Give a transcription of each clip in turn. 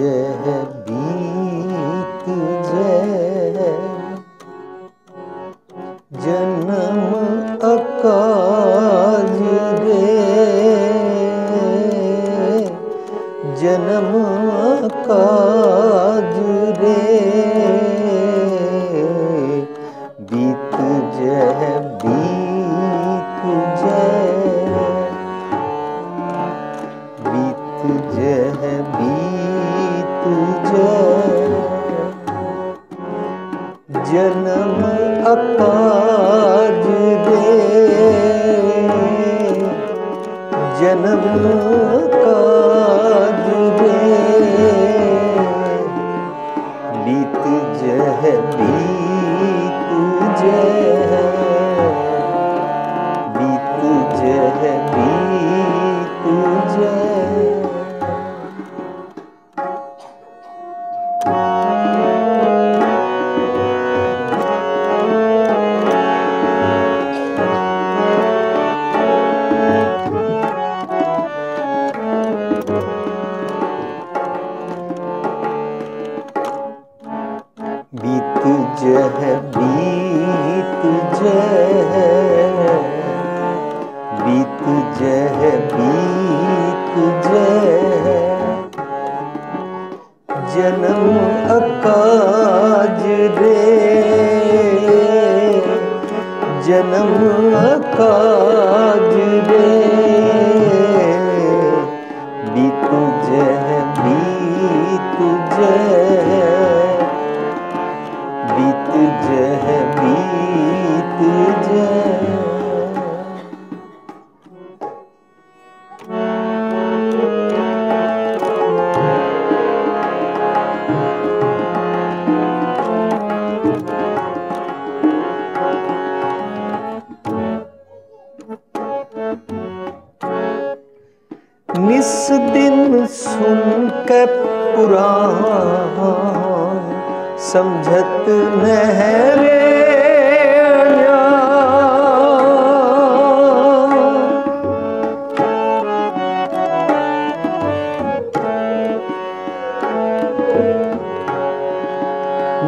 जह बीत जह जन्म अकाज रे, जन्म अकाज रे, बीत जह बीत जह, बीत जह बीत जह, जन्म अकाज रे, जन्म अकाज रे, बीत जह बीत जह, बीत जह बीत जह। बीत जह बीत जह, बीत जह बीत जह, जन्म अकाज रे, जन्म अकाज रे, बीत जह बीत जह, बीत जह बीत जह। निस दिन सुन के पुराण समझत नहरे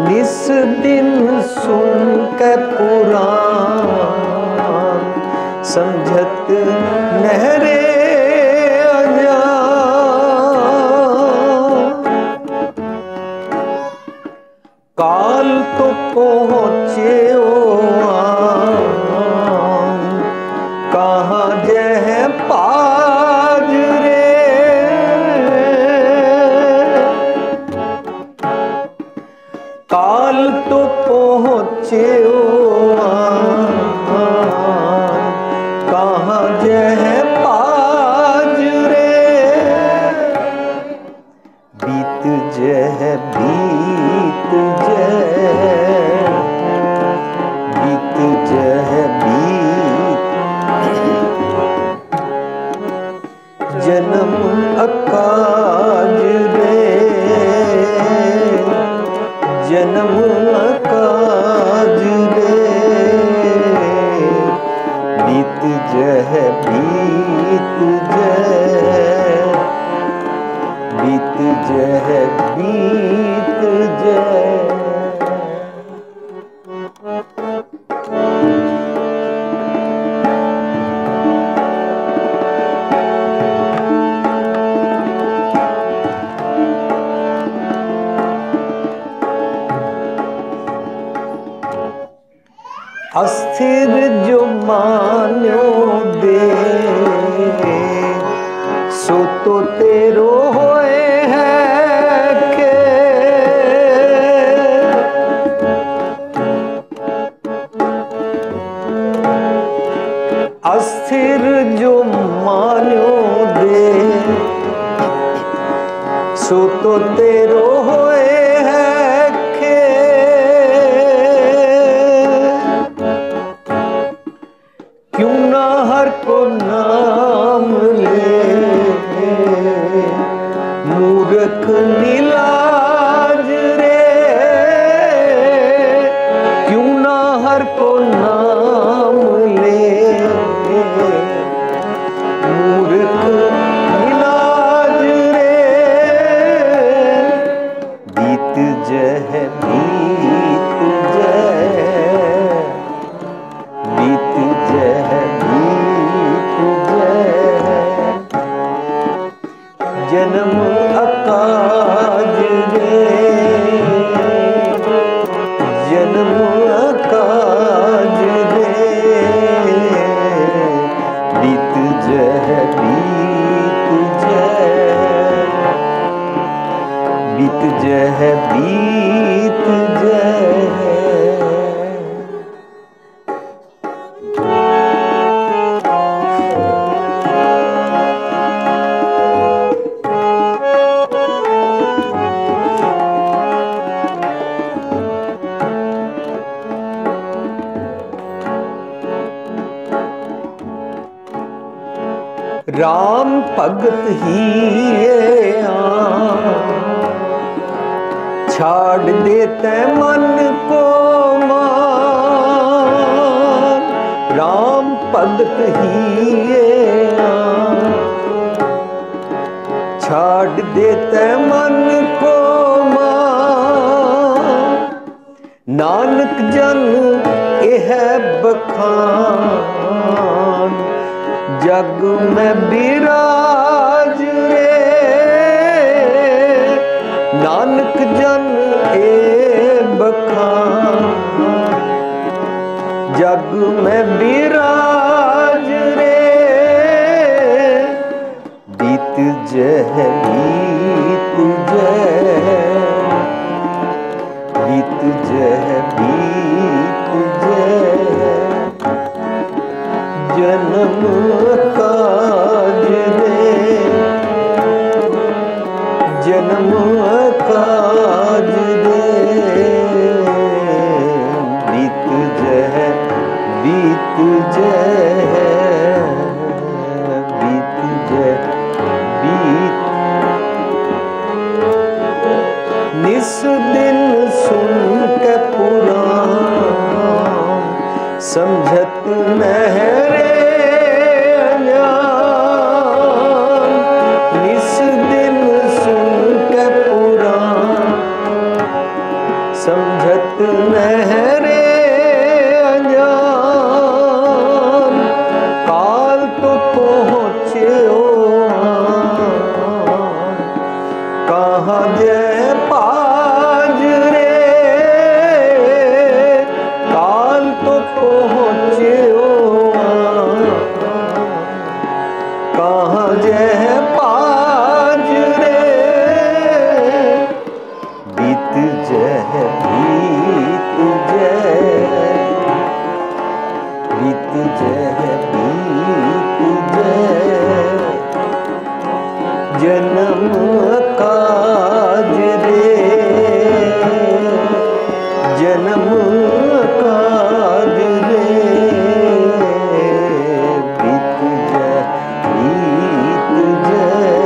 निस दिन सुन के पुराण समझत नहरे काल तो पहुँचे कहाँ जह पाज रे, काल तो पहुँचे कहाँ जह पाज रे, बीत जह बीत जह, बीत जह बीत, जन्म अकाज रे, जन्म अकाज रे, बीत जह बीत जह, बीत जह बीत जह। अस्थिर जो मान्यो दे सो तो तेरो होए है के, अस्थिर जो मान्यो दे सो तो तेरो होए है के, क्यों ना हर को नाम ले मूर्ख नीलाज रे, क्यों ना हर को नाम ले मूर्ख नीलाज रे, बीत जय। राम भगत ही छाड़ देते मन को मान। राम भगत ही छाड़ देते मन को मान। नानक जन यह बखान जग में बिराज रे। नानक जन ए बखान जग में बिराज रे। बीत जय बीत जय बीत जय बीत जय। जन्म काज रे जन्म काज रे। बीत जय बीत जय बीत जय बीत। निस दिन सुन के पुराण समझत नहरे अनजान। निस दिन सुन के पुराण समझत नहरे अनजान। काल तो पहुँच्यो कहाँ जय पाज रे। काल तो पहुँच्यो कहाँ जय पाज रे। बीत जय बीत जय बीत जय बीत जय। जन्म काज रे जन्म काज रे। बीत जय बीत जय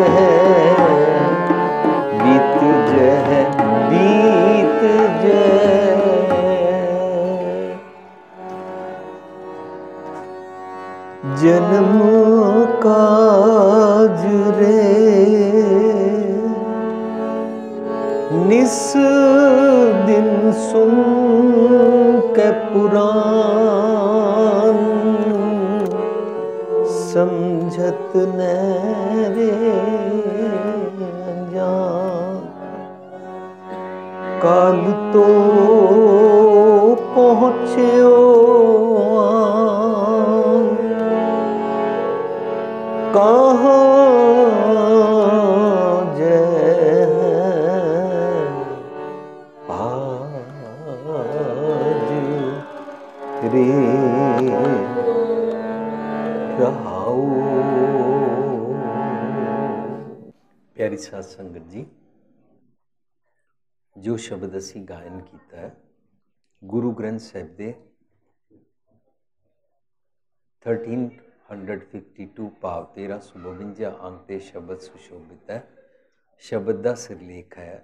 बीत जय बीत जय। जन्म काज रे निस दिन सुन के पुराण समझत नहरे अनजान। काल तो पहुँच्यो कहाँ जय पाज रे। रहाओ। प्यारी साध संगत जी, जो शब्द असी गायन किया है गुरु ग्रंथ साहिब दे 1352 भाव 1352 अंक ते शब्द सुशोभित है। शब्द का सिरलेख है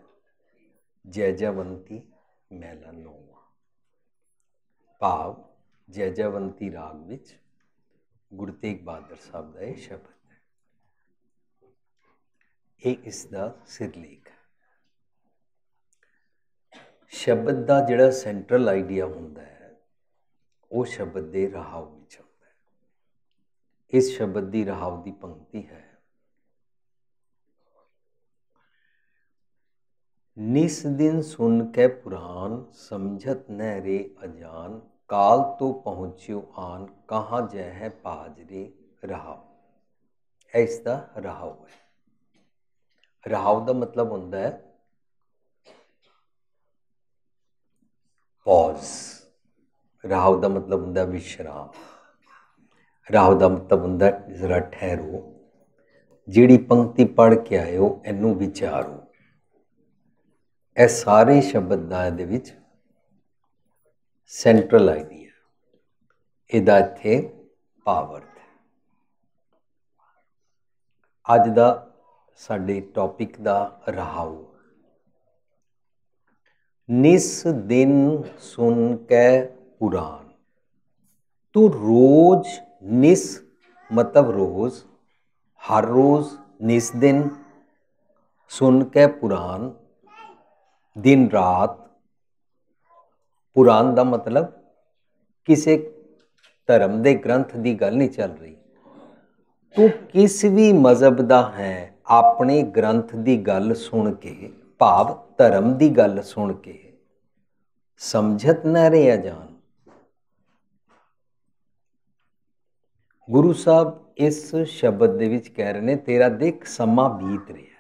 जैजावंती मैला नौवा। भाव जैजावंती राग विच गुरु तेग बहादुर साहब का यह शब्द है। ये इसका सिरलेख है। शब्द का जिहड़ा सेंट्रल आइडिया होंदा है वो शब्द के रहाव विच होंदा है। इस शब्द की रहाव की पंक्ति है निस दिन सुन के पुराण समझत न रे अजान। काल तो पहुँच्यो आन कहाँ जय है पाज रे रहाव। इसका रहाव है। रहाव का मतलब होंदा है पॉज। राहु का मतलब होंदा विश्राम, राहु का मतलब होंदा जरा ठहरो, जिहड़ी पंक्ति पढ़ के आए हो इनू विचारो। ਇਹ ਸਾਰੇ शब्द ਦਾ ਇਹਦੇ ਵਿੱਚ ਸੈਂਟਰਲ ਆਈਡੀਆ, ਇਹਦਾ ਇੱਥੇ ਭਾਵਅਰਥ ਹੈ। ਅੱਜ ਦਾ ਸਾਡੇ ਟੌਪਿਕ ਦਾ ਰਹਾਉ। निस दिन सुन कै पुराण। तो रोज, निस मतलब रोज, हर रोज, निस दिन, सुन कै पुराण दिन रात। पुराण का मतलब किसी धर्म के ग्रंथ की गल नहीं चल रही। तू किस भी मजहब का है, अपने ग्रंथ की गल सुन के, भाव धर्म की गल सुन के समझत न रहे अजान। गुरु साहब इस शब्द दे विच कह रहे हैं, तेरा देख समा बीत रहा,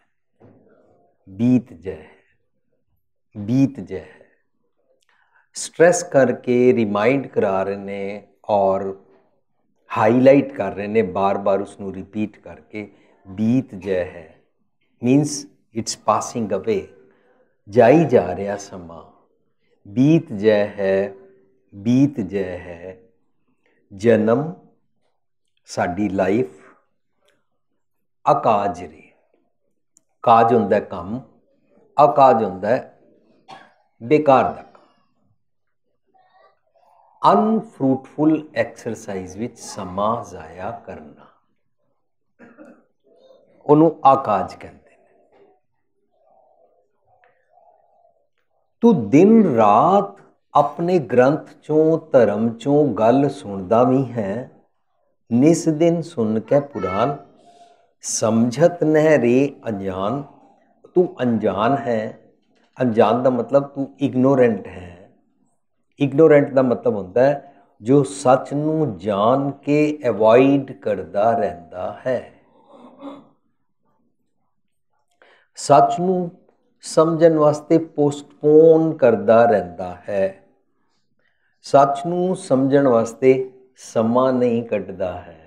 बीत जय, बीत जय। स्ट्रेस करके रिमाइंड करा रहे हैं और हाईलाइट कर रहे हैं, बार बार उसनू रिपीट करके। बीत जय है मीनस इट्स पासिंग अवे, जाई जा रहा समा। बीत जय है, बीत जय है। जन्म साडी लाइफ, अकाज रे, काज हुंदा कम, अकाज हुंदा बेकार दा कम। अनफ्रूटफुल एक्सरसाइज विच समा जाया करना, उन्हों अकाज कहते हैं। तू दिन रात अपने ग्रंथ चों धर्म चों गल सुनदा भी है। निस दिन सुन के पुराण समझत न रे अनजान। तू अनजान है, अनजान का मतलब तू इग्नोरेंट है। इग्नोरेंट का मतलब होता है जो सच नू जान के अवॉइड करता रहता है, सच नू समझण वास्ते पोस्टपोन करता रहता है, सच नू समझण वास्ते समा नहीं कटदा है।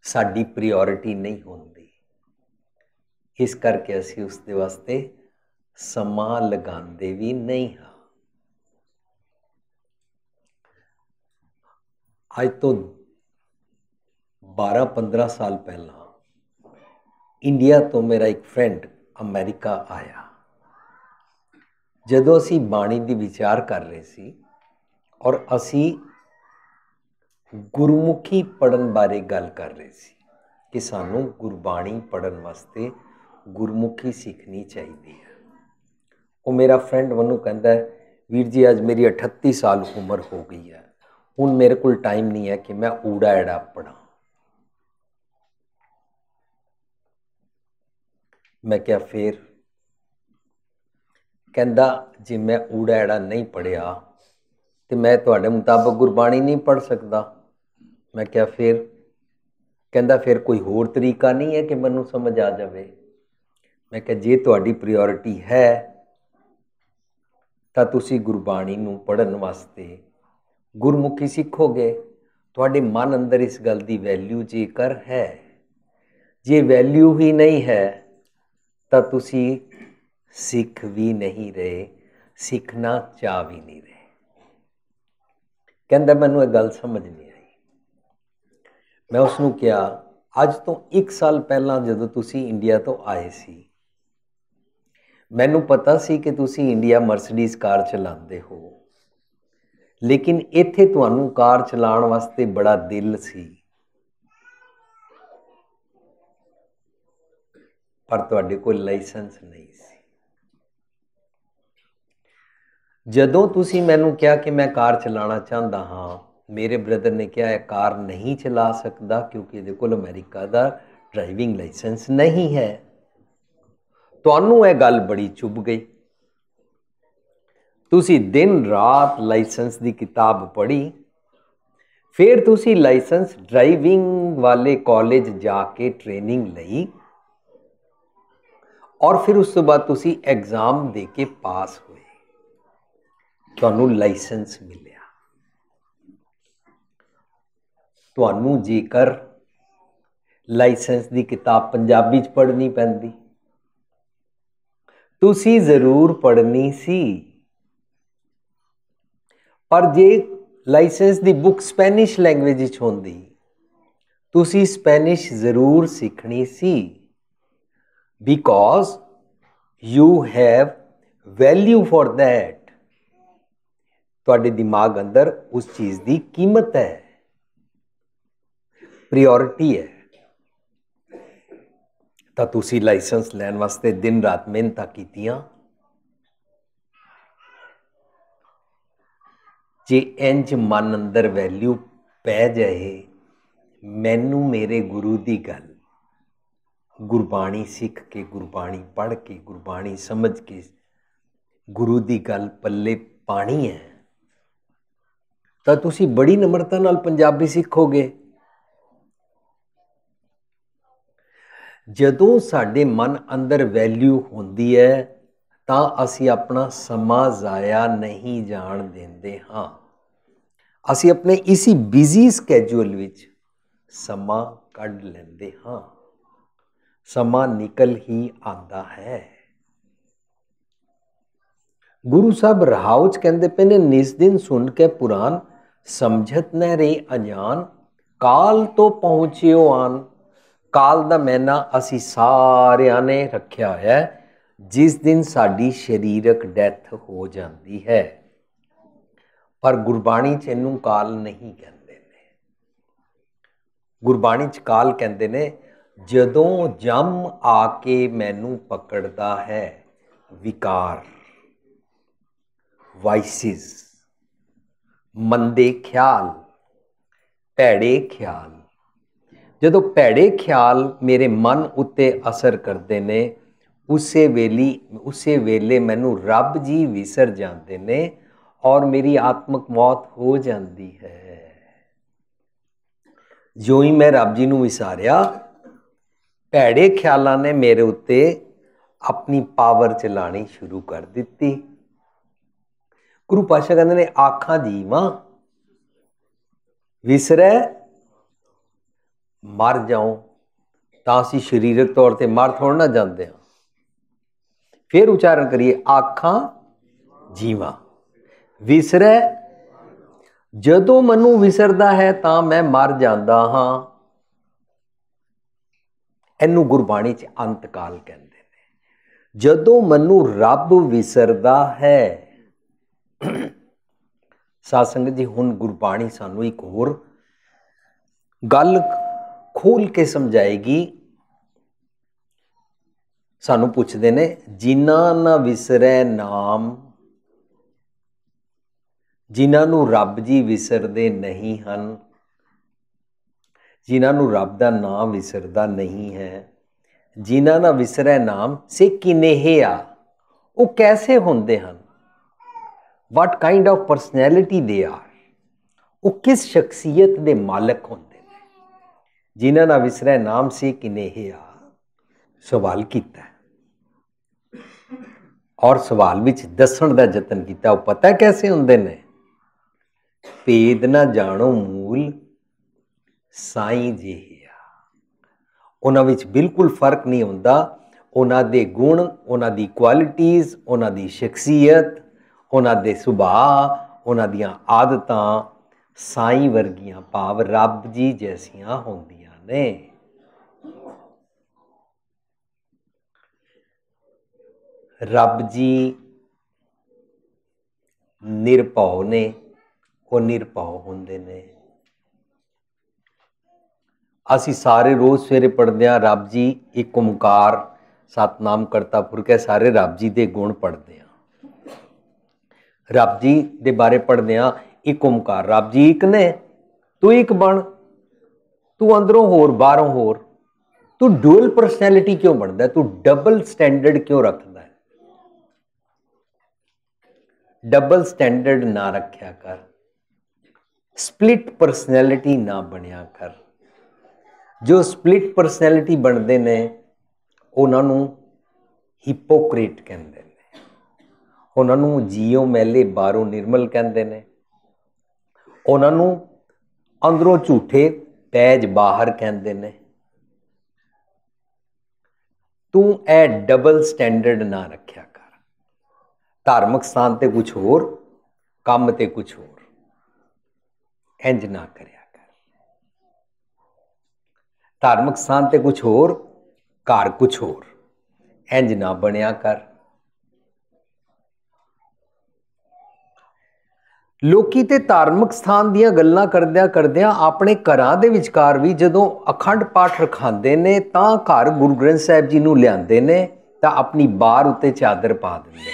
साडी प्रायोरिटी नहीं होंदी, इस करके असी उसदे वास्ते समा लगांदे भी नहीं हाँ। आज तो 12-15 साल पहला इंडिया तो मेरा एक फ्रेंड अमेरिका आया। जदों असी बाणी दी विचार कर रहे सी और असी गुरमुखी पढ़न बारे गल कर रहे सी कि सानू गुरबाणी पढ़न वास्ते गुरमुखी सीखनी चाहिए है। वो मेरा फ्रेंड मनु कहता है, वीर जी आज मेरी 38 साल उम्र हो गई है, हुण मेरे को टाइम नहीं है कि मैं ऊड़ा एड़ा पढ़ा। मैं क्या फिर? कहता जे मैं ऊड़ा एड़ा नहीं पढ़िया तो मैं तुहाडे मुताबिक गुरबाणी नहीं पढ़ सकता। मैं क्या फिर? कहता फिर कोई होर तरीका नहीं है कि मैनू समझ आ जाए। मैं क्या जे तुहाडी प्रायोरिटी है तो तुसी गुरबाणी नू पढ़न वास्ते गुरमुखी सीखोगे। तुहाडे मन अंदर इस गल की वैल्यू जेकर है, जे वैल्यू ही नहीं है तो तुसी सीख भी नहीं रहे, सीखना चाह भी नहीं रहे। कहता मैनू एक गल समझ नहीं आई। मैं उसनू क्या अज तो 1 साल पहला जदों तुसी इंडिया तो आए सी, मैनू पता सी कि तुसी इंडिया मर्सिडीज कार चलाते हो, लेकिन इत्थे तुहानू कार चलाउण वास्ते बड़ा दिल सी, पर तुहाडे कोल लाइसेंस नहीं सी। जदों तुसी मैनू कहा कि मैं कार चलाना चाहता हाँ, मेरे ब्रदर ने कहा कार नहीं चला सकता क्योंकि इहदे कोल अमेरिका का ड्राइविंग लाइसेंस नहीं है। तुहानू यह गल बड़ी चुभ गई। तुसी दिन रात लाइसेंस की किताब पढ़ी, फिर तुसी लाइसेंस ड्राइविंग वाले कॉलेज जाके ट्रेनिंग लई और फिर उस तो बाद तुसी एग्जाम दे के पास हुए, तुहानू लाइसेंस मिलिया। तुहानू जेकर लाइसेंस की किताब पंजाबी च पढ़नी पैंदी, तुसी जरूर पढ़नी सी, पर जे लाइसेंस की बुक स्पैनिश लैंग्वेज होंदी, तुसी स्पैनिश जरूर सीखनी सी, because you have value for that. तुहाडे दिमाग अंदर उस चीज की कीमत है, प्रियोरिटी है। तो तुसी लाइसेंस लैन वास्ते दिन रात मेहनत कीतियां। जे इंज मन अंदर वैल्यू पै जाए, मैनू मेरे गुरु की गल, गुरबाणी सीख के, गुरबाणी पढ़ के, गुरबाणी समझ के गुरु की गल पल्ले पानी है, तो तुसी बड़ी नम्रता नाल पंजाबी सीखोगे। जदों साडे मन अंदर वैल्यू होंदी है तां असी अपना समा जाया नहीं जान देंदे हाँ। असी अपने इसी बिजी स्कैजूअल विच समा कढ लेंदे हाँ, समा निकल ही आंदा है। गुरु साहब रहाउ च कहंदे पे ने, निस दिन सुन के पुराण समझत न रे अजान, काल तो पहुंचियो आन। काल दा मैना असी सारियां ने रखिया है, जिस दिन साडी शरीरक डैथ हो जाती है, पर गुरबाणी च इनू काल नहीं कहते ने। गुरबाणी च काल कहते ने जदों जम आके मैनू पकड़ता है विकार, वाइसिस, मंदे ख्याल, भैड़े ख्याल, जदों भैड़े ख्याल मेरे मन उत्ते असर करते ने, उसे वेले मैनू रब जी विसर जाते ने और मेरी आत्मक मौत हो जाती है। जो ही मैं रब जी नू विसारिया, भैड़े ख्यालों ने मेरे उत्ते अपनी पावर चलानी शुरू कर दी। गुरु पातशाह कहते ने, आखा जीवा विसरै मर जाओ, तो असी शरीरक तौर पर मर थोड़ ना जाते हैं। फिर उच्चारण करिए, आखा जीवा विसरै, जदों मनु विसरदा है तो मैं मर जाता हाँ। इनू गुरबाणी च अंतकाल कहते हैं। जदों मनु रब विसरदा है, साध संगत जी हुण गुरबाणी सानू एक होर गल खोल के समझाएगी। सानू पुछदे ने, जिन्हां ना विसरै नाम, जिन्हां नू रब जी विसरदे नहीं हन, जिन्हां नू रब दा नाम विसरदा नहीं है, जिन्हां ना विसरै नाम से किनेहे आ, वो कैसे होंदे हन, what kind of personality they are, वो किस शख्सियत दे मालक होंदे ने। जिन्हां ना विसरै नाम से किनेहे आ, सवाल कीता और सवाल विच दसण दा जतन किया। वो पता कैसे होंदे ने, भेद ना जानो मूल साईं जिहिया। उन्हां विच बिल्कुल फर्क नहीं होंदा, उन्हां दे गुण, उन्हां दी क्वालिटीज़, उन्हां दी शख्सियत, उन्हां दे सुभाव, उन्हां दियां आदतां साईं वर्गियां, भाव रब जी जैसियां होंदियां ने। रब जी निरभौ ने, वो निरभौ होंदे ने। असी सारे रोज सवेरे पढ़ते हैं, रब जी एक ओंकार सतनाम करता पुरख है, सारे रब जी के गुण पढ़ते हैं। रब जी के बारे पढ़ते हैं, एक ओंकार, रब जी एक ने, तू एक बन, तू अंदरों होर बाहरों होर, तू डुअल परसनैलिटी क्यों बनता है, तू डबल स्टैंडर्ड क्यों रखता है। डबल स्टैंडर्ड ना रखा कर। स्प्लिट परसनैलिटी ना बनिया कर। जो स्प्लिट परसनैलिटी बनते ने उन्होंने हिपोक्रेट कहते हैं, उन्होंने जीओ मैले बाहरों निर्मल कहते हैं, उन्होंने अंदरों झूठे पैज बाहर कहते हैं। तू ए डबल स्टैंडर्ड ना रखा कर। धार्मिक स्थान ते कुछ होर, काम ते कुछ होर, इंज ना करया कर। धार्मिक स्थान ते कुछ होर, घर कुछ होर, इंज ना बनया कर। लोकी ते धार्मिक स्थान दियां गल्लां करदियां करदियां अपने घरां दे विचकार भी जदों अखंड पाठ रखांदे ने तां घर गुरु ग्रंथ साहिब जी नूं लिआंदे ने तां अपनी बार उत्ते चादर पा दिंदे ने,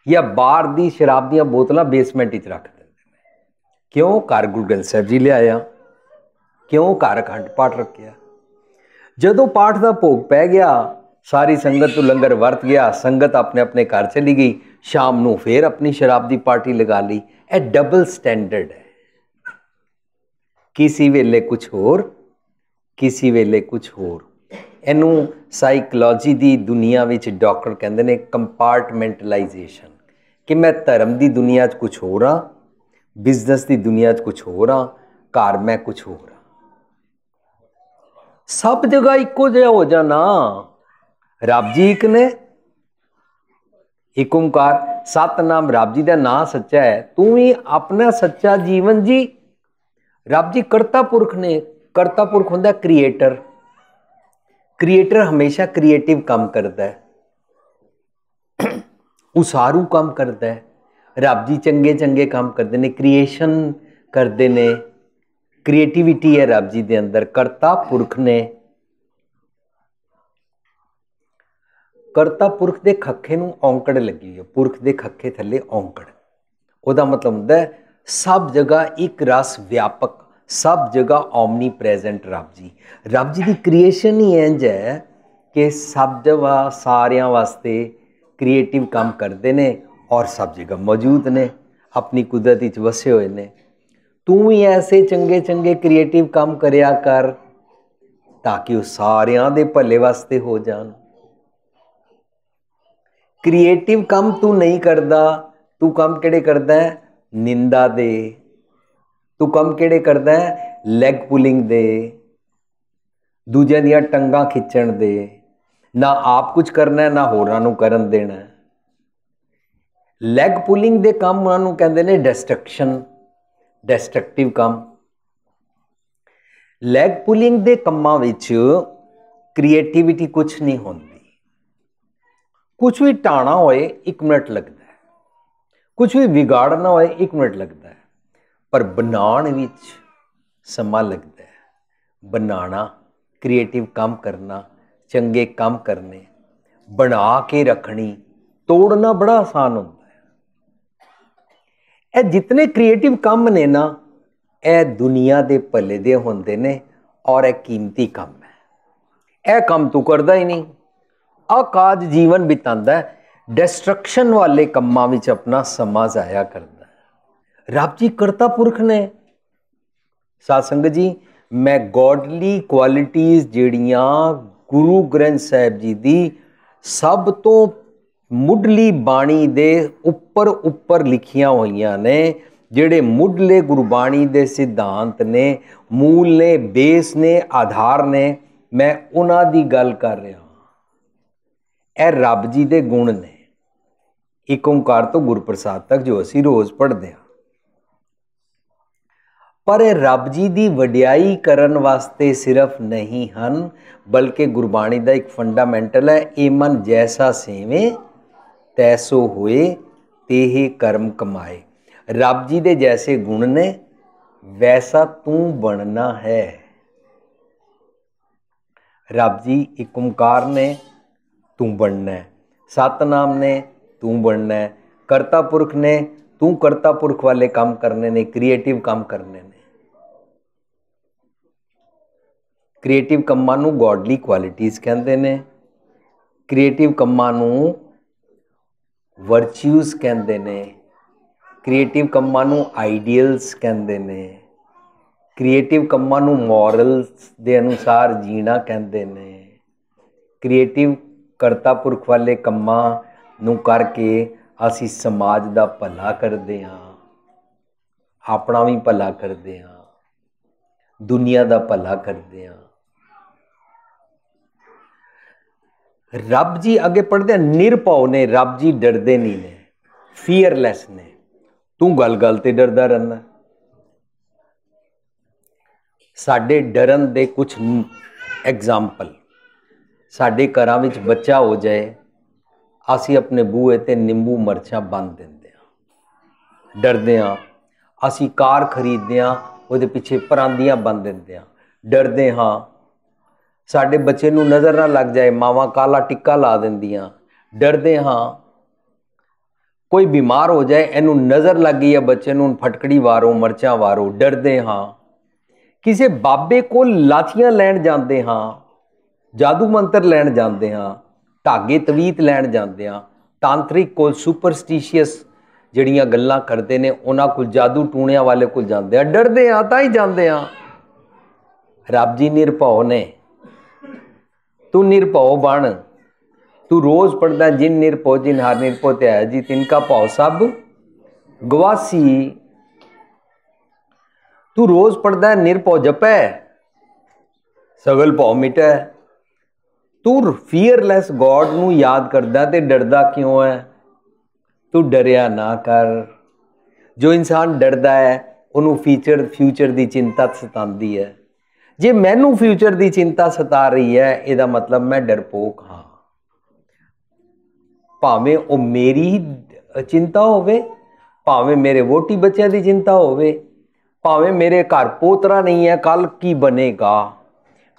या बार दी शराब दियां बोतलां बेसमेंट विच रख दिंदे ने। क्यों? घर गुरु ग्रंथ साहिब जी लिआया, क्यों घर अखंड पाठ रखिया। जदों पाठ का भोग पै गया, सारी संगत तो लंगर वरत गया, संगत अपने अपने घर चली गई, शाम नूं फिर अपनी शराब की पार्टी लगा ली। यह डबल स्टैंडर्ड है। किसी वेले कुछ होर, किसी वेले कुछ होर। इनू साइकोलॉजी की दुनिया विच डॉक्टर कहते हैं कंपार्टमेंटलाइजेशन, कि मैं धर्म की दुनिया च कुछ होर हाँ, बिजनेस की दुनिया च कुछ होर हाँ, घर मैं कुछ होर हाँ। सब जगह इको जिहा हो जाना। रब जी एक ने, एक ओंकार सतनाम रब जी का नाम सच्चा है, तू ही अपना सच्चा जीवन जी। रब जी करता पुरख ने, करता पुरख होंदा क्रिएटर। क्रिएटर हमेशा क्रिएटिव काम करता है, उसारू काम करता है। रब जी चंगे चंगे काम करते हैं, क्रिएशन करते हैं, क्रिएटिविटी है रब जी के अंदर। करता पुरख ने, करता पुरख के खखे नूं औंकड़ लगी हुई है, पुरख के खखे थले औंकड़। उसका मतलब होंदा है सब जगह एक रस व्यापक, सब जगह ओमनी प्रेजेंट रब जी। रब जी की क्रिएशन ही इंज है कि सब जगह सारियां वास्ते क्रिएटिव काम करते हैं और सब जगह मौजूद ने, अपनी कुदरत वसे हुए ने। तू ही ऐसे चंगे चंगे क्रिएटिव काम करया कर ताकि वह सारियां दे भले वास्ते हो जान। क्रिएटिव काम तू नहीं करता, तू काम किहड़े करता है? निंदा दे। तू काम किहड़े करता है? लैग पुलिंग दे, दूजे दियां टंगां खिंचण दे। ना आप कुछ करना है, ना होरां नूं करन देना है। लैग पुलिंग दे काम उन्होंने कहते हैं डिस्ट्रक्शन, डिस्ट्रक्टिव काम। लैग पुलिंग दे कामां विच क्रिएटिविटी कुछ नहीं होती। कुछ भी ढाना होए 1 मिनट लगता है, कुछ भी बिगाड़ना होए 1 मिनट लगता है, पर बनाने विच समा लगता है। बनाना, क्रिएटिव काम करना, चंगे काम करने, बना के रखनी, तोड़ना बड़ा आसान होता है। ये जितने क्रिएटिव काम ने ना, यह दुनिया के भले दे होंदे ने और यह कीमती काम है। यह काम तू करदा ही नहीं, अकाज जीवन बितांदा है, डिस्ट्रक्शन वाले कामां विच अपना समा जाया करता है। रब जी करता पुरख ने। साध संगत जी, मैं गॉडली क्वालिटीज़ जिहड़ियां गुरु ग्रंथ साहिब जी दी सब तो मुढ़ली बाणी दे उपर उपर लिखियां हुई ने, जिहड़े मुढ़ले गुरबाणी दे सिद्धांत ने, मूल ने, बेस ने, आधार ने, मैं उन्हां दी गल कर रहा। यह रब जी के गुण ने, एक ओंकार तो गुरप्रसाद तक जो असी रोज़ पढ़ते हैं। पर रब जी की वडियाई करन वास्ते सिर्फ नहीं हन, बल्कि गुरबाणी का एक फंडामेंटल है, ए मन जैसा सेवे तैसो होए तेहे कर्म कमाए। रब जी के जैसे गुण ने, वैसा तू बनना है। रब जी एक ओंकार ने, तू बनना है। सतनाम ने, तू बनना है। करता पुरख ने, तू करता पुरख वाले काम करने ने, क्रिएटिव काम करने ने। क्रिएटिव कामां नूं गॉडली क्वालिटीज़ कहते हैं, क्रिएटिव कामां नूं वर्च्यूज़ कहते हैं, ਕ੍ਰੀਏਟਿਵ ਕੰਮਾਂ ਨੂੰ ਆਈਡੀਅਲਸ ਕਹਿੰਦੇ ਨੇ, ਕ੍ਰੀਏਟਿਵ ਕੰਮਾਂ ਨੂੰ ਮੋਰਲਸ ਦੇ ਅਨੁਸਾਰ ਜੀਣਾ ਕਹਿੰਦੇ ਨੇ। ਕ੍ਰੀਏਟਿਵ ਕਰਤਾ ਪੁਰਖ ਵਾਲੇ ਕੰਮਾਂ ਨੂੰ ਕਰਕੇ ਅਸੀਂ ਸਮਾਜ ਦਾ ਭਲਾ ਕਰਦੇ ਹਾਂ, ਆਪਣਾ ਵੀ ਭਲਾ ਕਰਦੇ ਹਾਂ, ਦੁਨੀਆ ਦਾ ਭਲਾ ਕਰਦੇ ਹਾਂ। ਰੱਬ ਜੀ ਅੱਗੇ ਪੜ੍ਹਦੇ ਨਿਰਭਉ ਨੇ, ਰੱਬ ਜੀ ਡਰਦੇ ਨਹੀਂ ਨੇ, ਫੀਅਰਲੈਸ ਨੇ। ਤੂੰ ਗੱਲ ਗੱਲ ਤੇ ਡਰਦਾ ਰਹਿੰਦਾ। ਸਾਡੇ ਡਰਨ ਦੇ ਕੁਝ ਐਗਜ਼ਾਮਪਲ, ਸਾਡੇ ਘਰਾਂ ਵਿੱਚ ਬੱਚਾ ਹੋ ਜਾਏ, ਅਸੀਂ ਆਪਣੇ ਬੂਹੇ ਤੇ ਨਿੰਬੂ ਮਿਰਚਾਂ ਬੰਨ੍ਹ ਦਿੰਦੇ ਹਾਂ, ਡਰਦੇ ਹਾਂ। ਅਸੀਂ ਕਾਰ ਖਰੀਦਦੇ ਹਾਂ, ਉਹਦੇ ਪਿੱਛੇ ਪਰਾਂਦੀਆਂ ਬੰਨ੍ਹ ਦਿੰਦੇ ਹਾਂ, ਡਰਦੇ ਹਾਂ। ਸਾਡੇ ਬੱਚੇ ਨੂੰ ਨਜ਼ਰ ਨਾ ਲੱਗ ਜਾਏ, ਮਾਵਾਂ ਕਾਲਾ ਟਿੱਕਾ ਲਾ ਦਿੰਦੀਆਂ, ਡਰਦੇ ਹਾਂ। ਕੋਈ ਬਿਮਾਰ ਹੋ ਜਾਏ, ਇਹਨੂੰ ਨਜ਼ਰ ਲੱਗ ਗਈ ਹੈ ਬੱਚੇ ਨੂੰ, ਫਟਕੜੀ ਵਾਰੋ, ਮਿਰਚਾਂ ਵਾਰੋ, ਡਰਦੇ ਹਾਂ। ਕਿਸੇ ਬਾਬੇ ਕੋਲ ਲਾਠੀਆਂ ਲੈਣ ਜਾਂਦੇ ਹਾਂ, ਜਾਦੂ ਮੰਤਰ ਲੈਣ ਜਾਂਦੇ ਹਾਂ, ਧਾਗੇ ਤਵੀਤ ਲੈਣ ਜਾਂਦੇ ਹਾਂ, ਤਾਂਤਰਿਕ ਕੋਲ, ਸੁਪਰਸਟੀਸ਼ੀਅਸ ਜਿਹੜੀਆਂ ਗੱਲਾਂ ਕਰਦੇ ਨੇ ਉਹਨਾਂ ਕੋਲ, ਜਾਦੂ ਟੂਣਿਆਂ ਵਾਲੇ ਕੋਲ ਜਾਂਦੇ ਹਾਂ, ਡਰਦੇ ਹਾਂ ਤਾਂ ਹੀ ਜਾਂਦੇ ਹਾਂ। ਰੱਬ ਜੀ ਨਿਰਭਉ ਨੇ, ਤੂੰ ਨਿਰਭਉ ਬਣ। ਤੂੰ ਰੋਜ਼ ਪੜ੍ਹਦਾ ਜਿਨ ਨਿਰਭਉ ਜਿਨ ਹਰ ਨਿਰਭਉ ਧਿਆਇਆ ਜੀ ਤਿਨਕਾ ਭਉ ਸਭ ਗਵਾਸੀ। ਤੂੰ ਰੋਜ਼ ਪੜ੍ਹਦਾ ਨਿਰਭਉ ਜਪੈ ਸਗਲ ਭਉ ਮਿਟੈ। ਤੂੰ ਫੀਅਰਲੈਸ ਗੋਡ ਨੂੰ ਯਾਦ ਕਰਦਾ ਤੇ ਡਰਦਾ ਕਿਉਂ ਹੈ? ਤੂੰ ਡਰਿਆ ਨਾ ਕਰ। ਜੋ ਇਨਸਾਨ ਡਰਦਾ ਹੈ ਉਹਨੂੰ ਫਿਊਚਰ ਦੀ ਚਿੰਤਾ ਸਤਾਉਂਦੀ ਹੈ। ਜੇ ਮੈਨੂੰ ਫਿਊਚਰ ਦੀ ਚਿੰਤਾ ਸਤਾ ਰਹੀ ਹੈ, ਇਹਦਾ ਮਤਲਬ ਮੈਂ ਡਰਪੋਕ ਹਾਂ। ਭਾਵੇਂ ਉਹ ਮੇਰੀ ਚਿੰਤਾ ਹੋਵੇ, ਭਾਵੇਂ ਮੇਰੇ ਵੋਟੀ ਬੱਚਿਆਂ ਦੀ ਚਿੰਤਾ ਹੋਵੇ, ਭਾਵੇਂ ਮੇਰੇ ਘਰ ਪੋਤਰਾ ਨਹੀਂ ਹੈ, ਕੱਲ ਕੀ ਬਣੇਗਾ,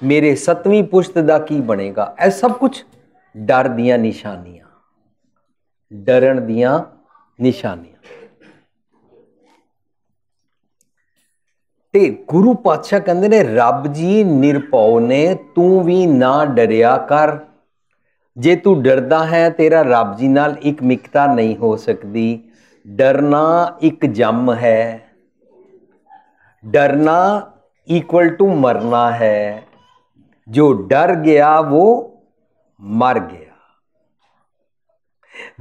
ਮੇਰੇ 7ਵੀਂ ਪੁਸ਼ਤ ਦਾ ਕੀ ਬਣੇਗਾ, ਇਹ ਸਭ ਕੁਝ ਡਰ ਦੀਆਂ ਨਿਸ਼ਾਨੀਆਂ, ਡਰਨ ਦੀਆਂ ਨਿਸ਼ਾਨੀਆਂ। ਤੇ ਗੁਰੂ ਪਾਤਸ਼ਾਹ ਕਹਿੰਦੇ ਨੇ ਰੱਬ ਜੀ ਨਿਰਭਉ ਨੇ, ਤੂੰ ਵੀ ਨਾ ਡਰਿਆ ਕਰ। ਜੇ ਤੂੰ ਡਰਦਾ ਹੈ, ਤੇਰਾ ਰੱਬ ਜੀ ਨਾਲ ਇੱਕ ਮਿਕਤਾ ਨਹੀਂ ਹੋ ਸਕਦੀ। ਡਰਨਾ ਇੱਕ ਜੰਮ ਹੈ, ਡਰਨਾ ਇਕਵਲ ਟੂ ਮਰਨਾ ਹੈ। ਜੋ डर गया वो मर गया।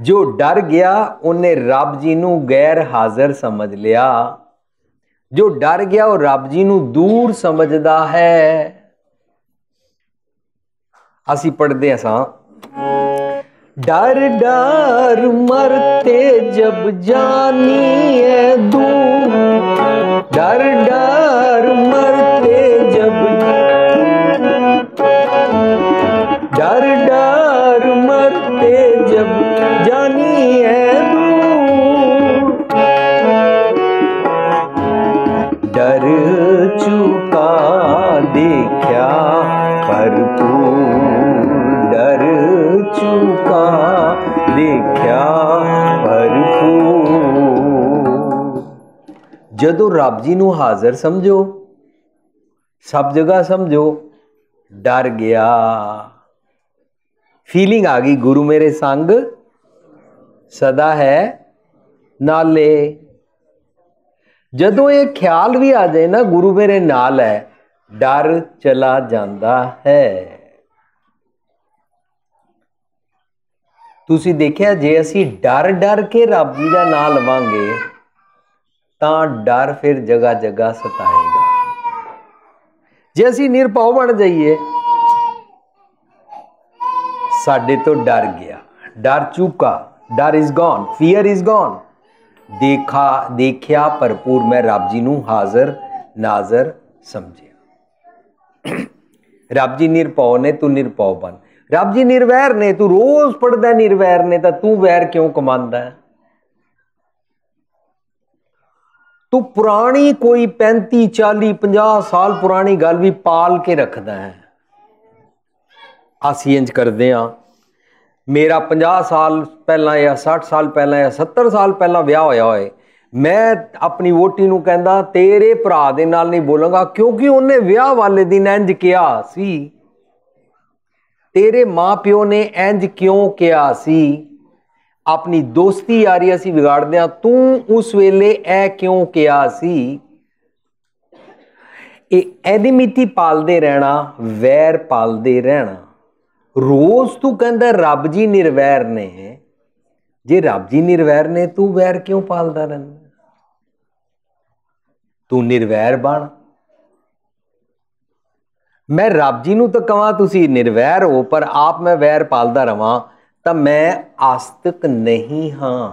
जो डर गया उन्हें रब जी नू गैर हाजिर समझ लिया। जो डर गया वो रब जी नू दूर समझदा है। असी पढ़ते हैं सां, डर डर मरते जब जानी है दूर, डर डर मरते जब, डर डर मरते जब जानी है दूर, डर चुका देखा भरपूर, डर चुका देखा भरपूर। जदों रब जी नू हाजिर समझो, सब जगह समझो, डर गया, फीलिंग आ गई गुरु मेरे संग सदा है नाले। जदों ये ख्याल भी आ जाए ना गुरु मेरे नाल है, डर चला जाता है। तुसी देखिया जे असी डर डर के रब जी का नाम लवांगे तां डर फिर जगह जगह सताएगा। जे असी निरभउ बन जाइए, साडे तो डर गया, डर चुका, डर is gone, fear is gone. देखा देखिया भरपूर मैं रब जी नू हाजिर नाजर समझिया। रब जी निरभउ ने, तू निरभउ बन। रब जी निर्वैर ने, तू रोज पढ़दा निर्वैर ने, तो तू वैर क्यों कमांदा है? तू पुरानी कोई 35 40 50 साल पुरानी गल भी पाल के रखदा है। असीं इंज करदे हां, मेरा 50 साल पहला या 60 साल पहला या 70 साल पहला विआह होया होए, मैं अपनी वोटी नूं कहंदा तेरे भरा दे नाल नहीं बोलांगा क्योंकि उन्हें विआह वाले दिन इंज किया सी, तेरे मां प्यो ने इंज क्यों किया सी। अपनी दोस्ती यारी असी विगाड़ते हैं। तू उस वेले ए क्यों किया सी? एनिमिटी पालते रहना, वैर पालते रहना। रोज तू कहता रब जी निर्वैर ने, जे रब जी निर्वैर ने तू वैर क्यों पालता रहना? तू निर्वैर बन। मैं रब जी नूं तो कहां तुसी निर्वैर हो, पर आप मैं वैर पालदा रवां तां मैं आस्तिक नहीं हां।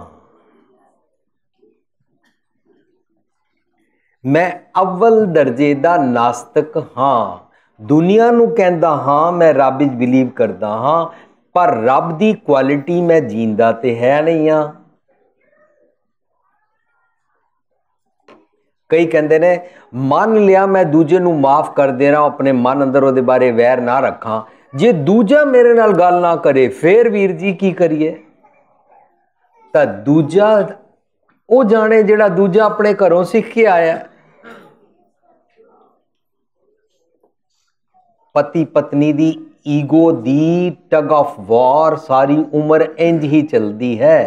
मैं अव्वल दर्जे दा नास्तिक हां। दुनिया नूं कहंदा हां मैं रब विच बिलीव करदा हां, पर रब दी क्वालिटी मैं जींदा ते है नहीं हां। कई कहते ने मान लिया मैं दूजे नूं माफ कर दे रहा, अपने मन अंदर उहदे बारे वैर ना रखा, जे दूजा मेरे नाल गल ना करे फिर वीर जी की करिए? तां दूजा वो जाने जिहड़ा दूजा अपने घरों सीख के आया। पति पत्नी दी ईगो दी टग ऑफ वॉर सारी उम्र इंज ही चलती है।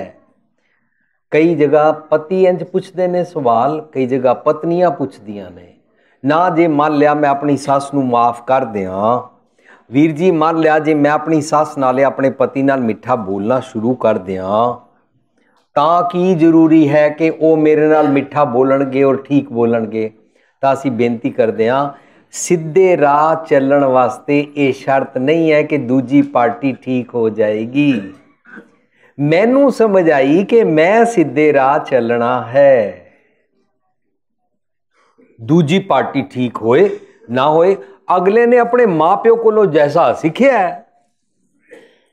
कई जगह पति इंज पुछते ने सवाल, कई जगह पत्नियां पुछदियां ने ना। जे मान लिया मैं अपनी सस नूं माफ कर दियां वीर जी, मान लिया जे मैं अपनी सस नाल अपने पति नाल मिठा बोलना शुरू कर दियां, तां की जरूरी है कि वो मेरे नाल मिठा बोलणगे और ठीक बोलणगे? तां असीं बेनती करदे हां, सीधे राह चलण वास्ते ये शर्त नहीं है कि दूजी पार्टी ठीक हो जाएगी। मैनू समझ आई कि मैं सीधे राह चलना है, दूजी पार्टी ठीक होए ना होए, अगले ने अपने मां प्यो को जैसा सीखिया है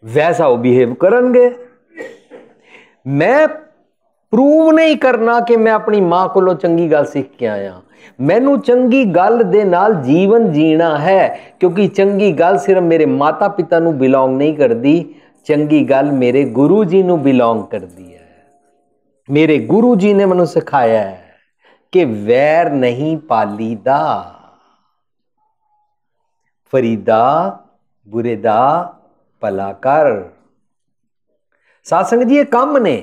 वैसा वो बिहेव करनगे। मैं प्रूव नहीं करना कि मैं अपनी मां को चंगी गल सीख के आया। मैनू चंगी गल दे नाल जीवन जीना है, क्योंकि चंगी गल सिर्फ मेरे माता पिता नू बिलोंग नहीं करती, चंगी गल मेरे गुरु जी नू बिलोंग करती है। मेरे गुरु जी ने मैनू सिखाया है कि वैर नहीं पालीदा, फरीदा बुरे दा भला कर। साध संगत जी ये कम ने,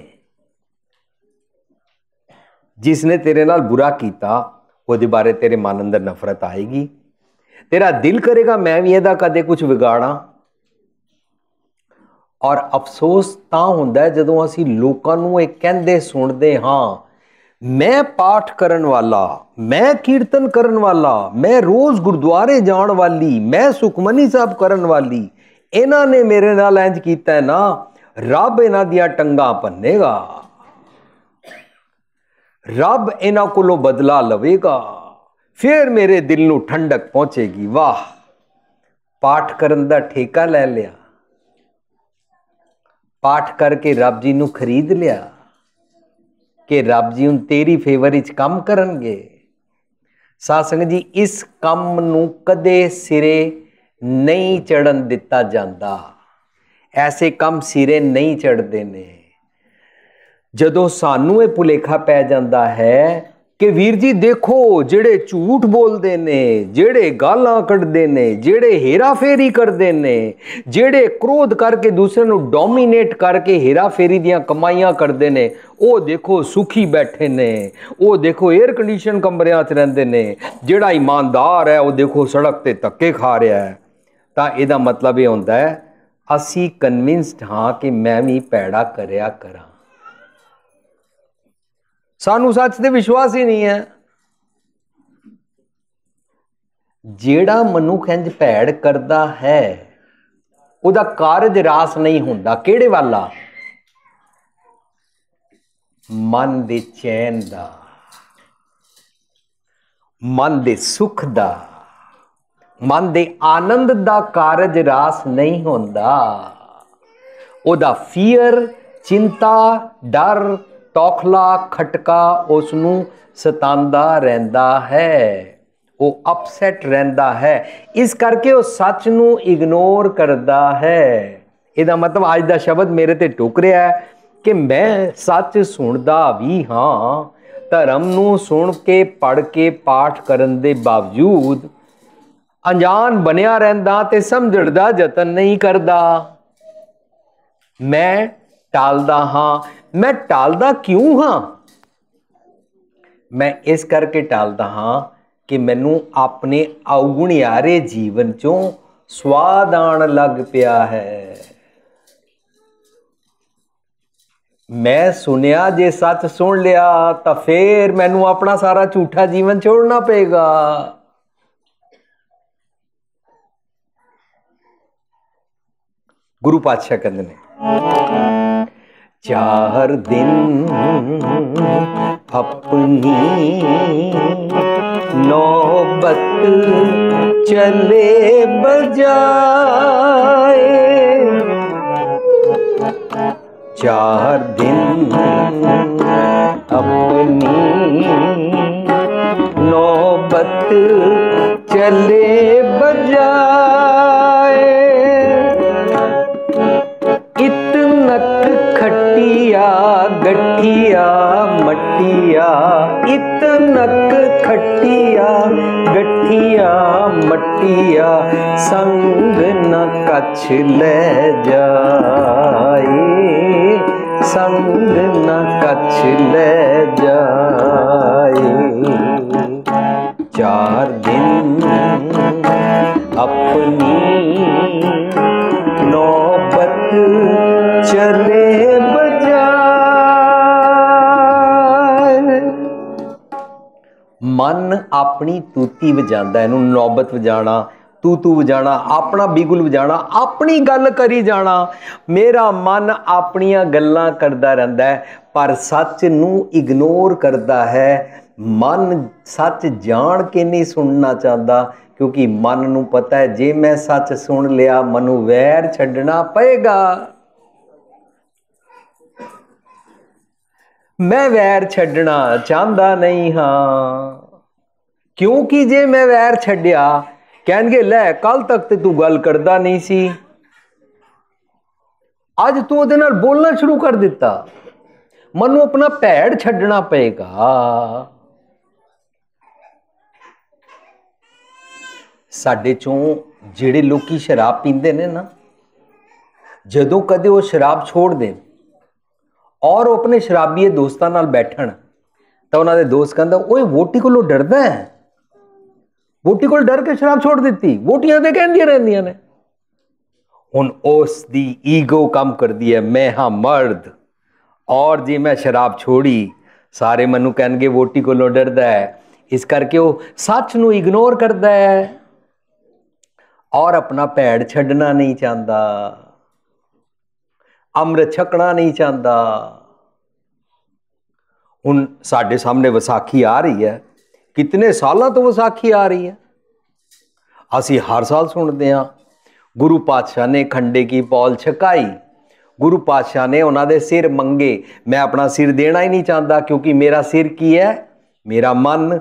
जिसने तेरे नाल बुरा किया ਉਹਦੇ बारे तेरे मन अंदर नफरत आएगी, तेरा दिल करेगा मैं भी ਇਹਦਾ कदे कुछ ਵਿਗਾੜਾਂ। और अफसोस ਤਾਂ ਹੁੰਦਾ है ਜਦੋਂ ਅਸੀਂ ਲੋਕਾਂ ਨੂੰ ਇਹ ਕਹਿੰਦੇ ਸੁਣਦੇ ਹਾਂ, मैं पाठ करन वाला, मैं कीर्तन करन वाला, मैं रोज गुरुद्वारे जान वाली, मैं सुखमनी साहब करन वाली, इन्हां ने मेरे नाल इंज कीता है ना, रब इन्हां दियां टंगां भन्नेगा, रब इन्हां कोलों बदला लवेगा, फिर मेरे दिल नूं ठंडक पहुंचेगी। वाह, पाठ करन दा ठेका लै लिया, पाठ करके रब जी नूं खरीद लिया कि रब जी हुण तेरी फेवर विच काम करनगे। साध संगत जी इस काम नूं कदे सिरे नहीं चढ़न दिता जाता, ऐसे काम सिरे नहीं चढ़ते ने। जदों सानू ये भुलेखा पै जाता है कि वीर जी देखो जेड़े झूठ बोलते ने, जेड़े गालां कढ़दे ने, जेड़े हेरा फेरी करते ने, जेड़े क्रोध करके दूसरे नूं डोमीनेट करके हेरा फेरी दियां कमाइयां करते ने, वो देखो सुखी बैठे ने, वो देखो एयर कंडीशन कमरियां च रहिंदे ने, जेड़ा ईमानदार है वो देखो सड़क ते धक्के खा रहा है। तां इहदा मतलब ये हुंदा है असी कन्विंस्ड हाँ कि मैं भी पैड़ा करया करा, सानू सच ते विश्वास ही नहीं है। जेड़ा मनुख इंज भैड़ करदा है उहदा कारज रास नहीं हुंदा, किहड़े वाला? मन दे चैन दा, मन दे सुख दा, मन दे आनंद दा कारज रास नहीं हुंदा। उहदा फियर, चिंता, डर, तौखला, खटका उसनू सतांदा रहिंदा है, वो अपसैट रहिंदा है, इस करके वो सच नू इग्नोर करदा है। इहदा मतलब अज दा शब्द मेरे ते टुक रहा है कि मैं सच सुनदा भी हाँ, धर्म नू सुन के पढ़ के पाठ करन दे बावजूद अनजान बनिया रहिंदा ते समझण दा जतन नहीं करदा। मैं टालदा हाँ। मैं टालदा क्यों हाँ? मैं इस करके टालदा हाँ कि मैनू अपने अवगुणियारे जीवन चों स्वाद आण लग पिया है। मैं सुनिया जे सच सुन लिया तो फिर मैनू अपना सारा झूठा जीवन छोड़ना पेगा। गुरु पातशाह कहते ने 4 दिन अपनी नौबत चले बजाए। 4 दिन अपनी नौबत चले बजाए। इतनक खटिया गठिया मटिया, इतनक खटिया गठिया मटिया, संग न कछ ले जाए, संग न कछ ले जाए। 4 दिन अपनी नौबत चले बजाए। मन अपनी तूती वजांदा, इनू नौबत वजाना, तू तू वजाना, अपना बिगुल वजाना, अपनी गल करी जाना। मेरा मन अपनियां गल्लां करदा रहिंदा है पर सच नू इग्नोर करदा है। मन सच जान के नहीं सुनना चाहता क्योंकि मन नू पता है जे मैं सच सुन लिया मनु वैर छड्डना पएगा। मैं वैर छड्डना चाहता नहीं हाँ क्योंकि जे मैं वैर छड्डिया कहणगे लै कल तक ते तू गल करदा नहीं सी, अज तू उहदे नाल बोलना शुरू कर दिता। मनु अपना भैड़ छड्डना पएगा। साडे चों जिहड़े लोकी शराब पींदे ने ना, जदों कदे वो शराब छोड़ देन और वो अपने शराबीए दोस्तां नाल बैठण तो उन्हां दे दोस्त कहंदा ओए वोटी कोलों डरदा है, वोटी कोल डर के शराब छोड़ दित्ती, वोटियां ते कहंदियां रहिंदियां ने। हुण उस दी ईगो कम करदी है मैं हाँ मर्द और जे मैं शराब छोड़ी सारे मैनू कहणगे वोटी कोलों डरदा है। इस करके वो सच नू इग्नोर करदा है और अपना भैड़ छड्डना नहीं चाहता, अमृत छकना नहीं चाहता। हुण साडे सामने विसाखी आ रही है, कितने सालों तो विसाखी आ रही है, असी हर साल सुनते हैं। गुरु पातशाह ने खंडे की पौल छकाई, गुरु पातशाह ने उन्होंने सिर मंगे। मैं अपना सिर देना ही नहीं चाहता क्योंकि मेरा सिर की है, मेरा मन,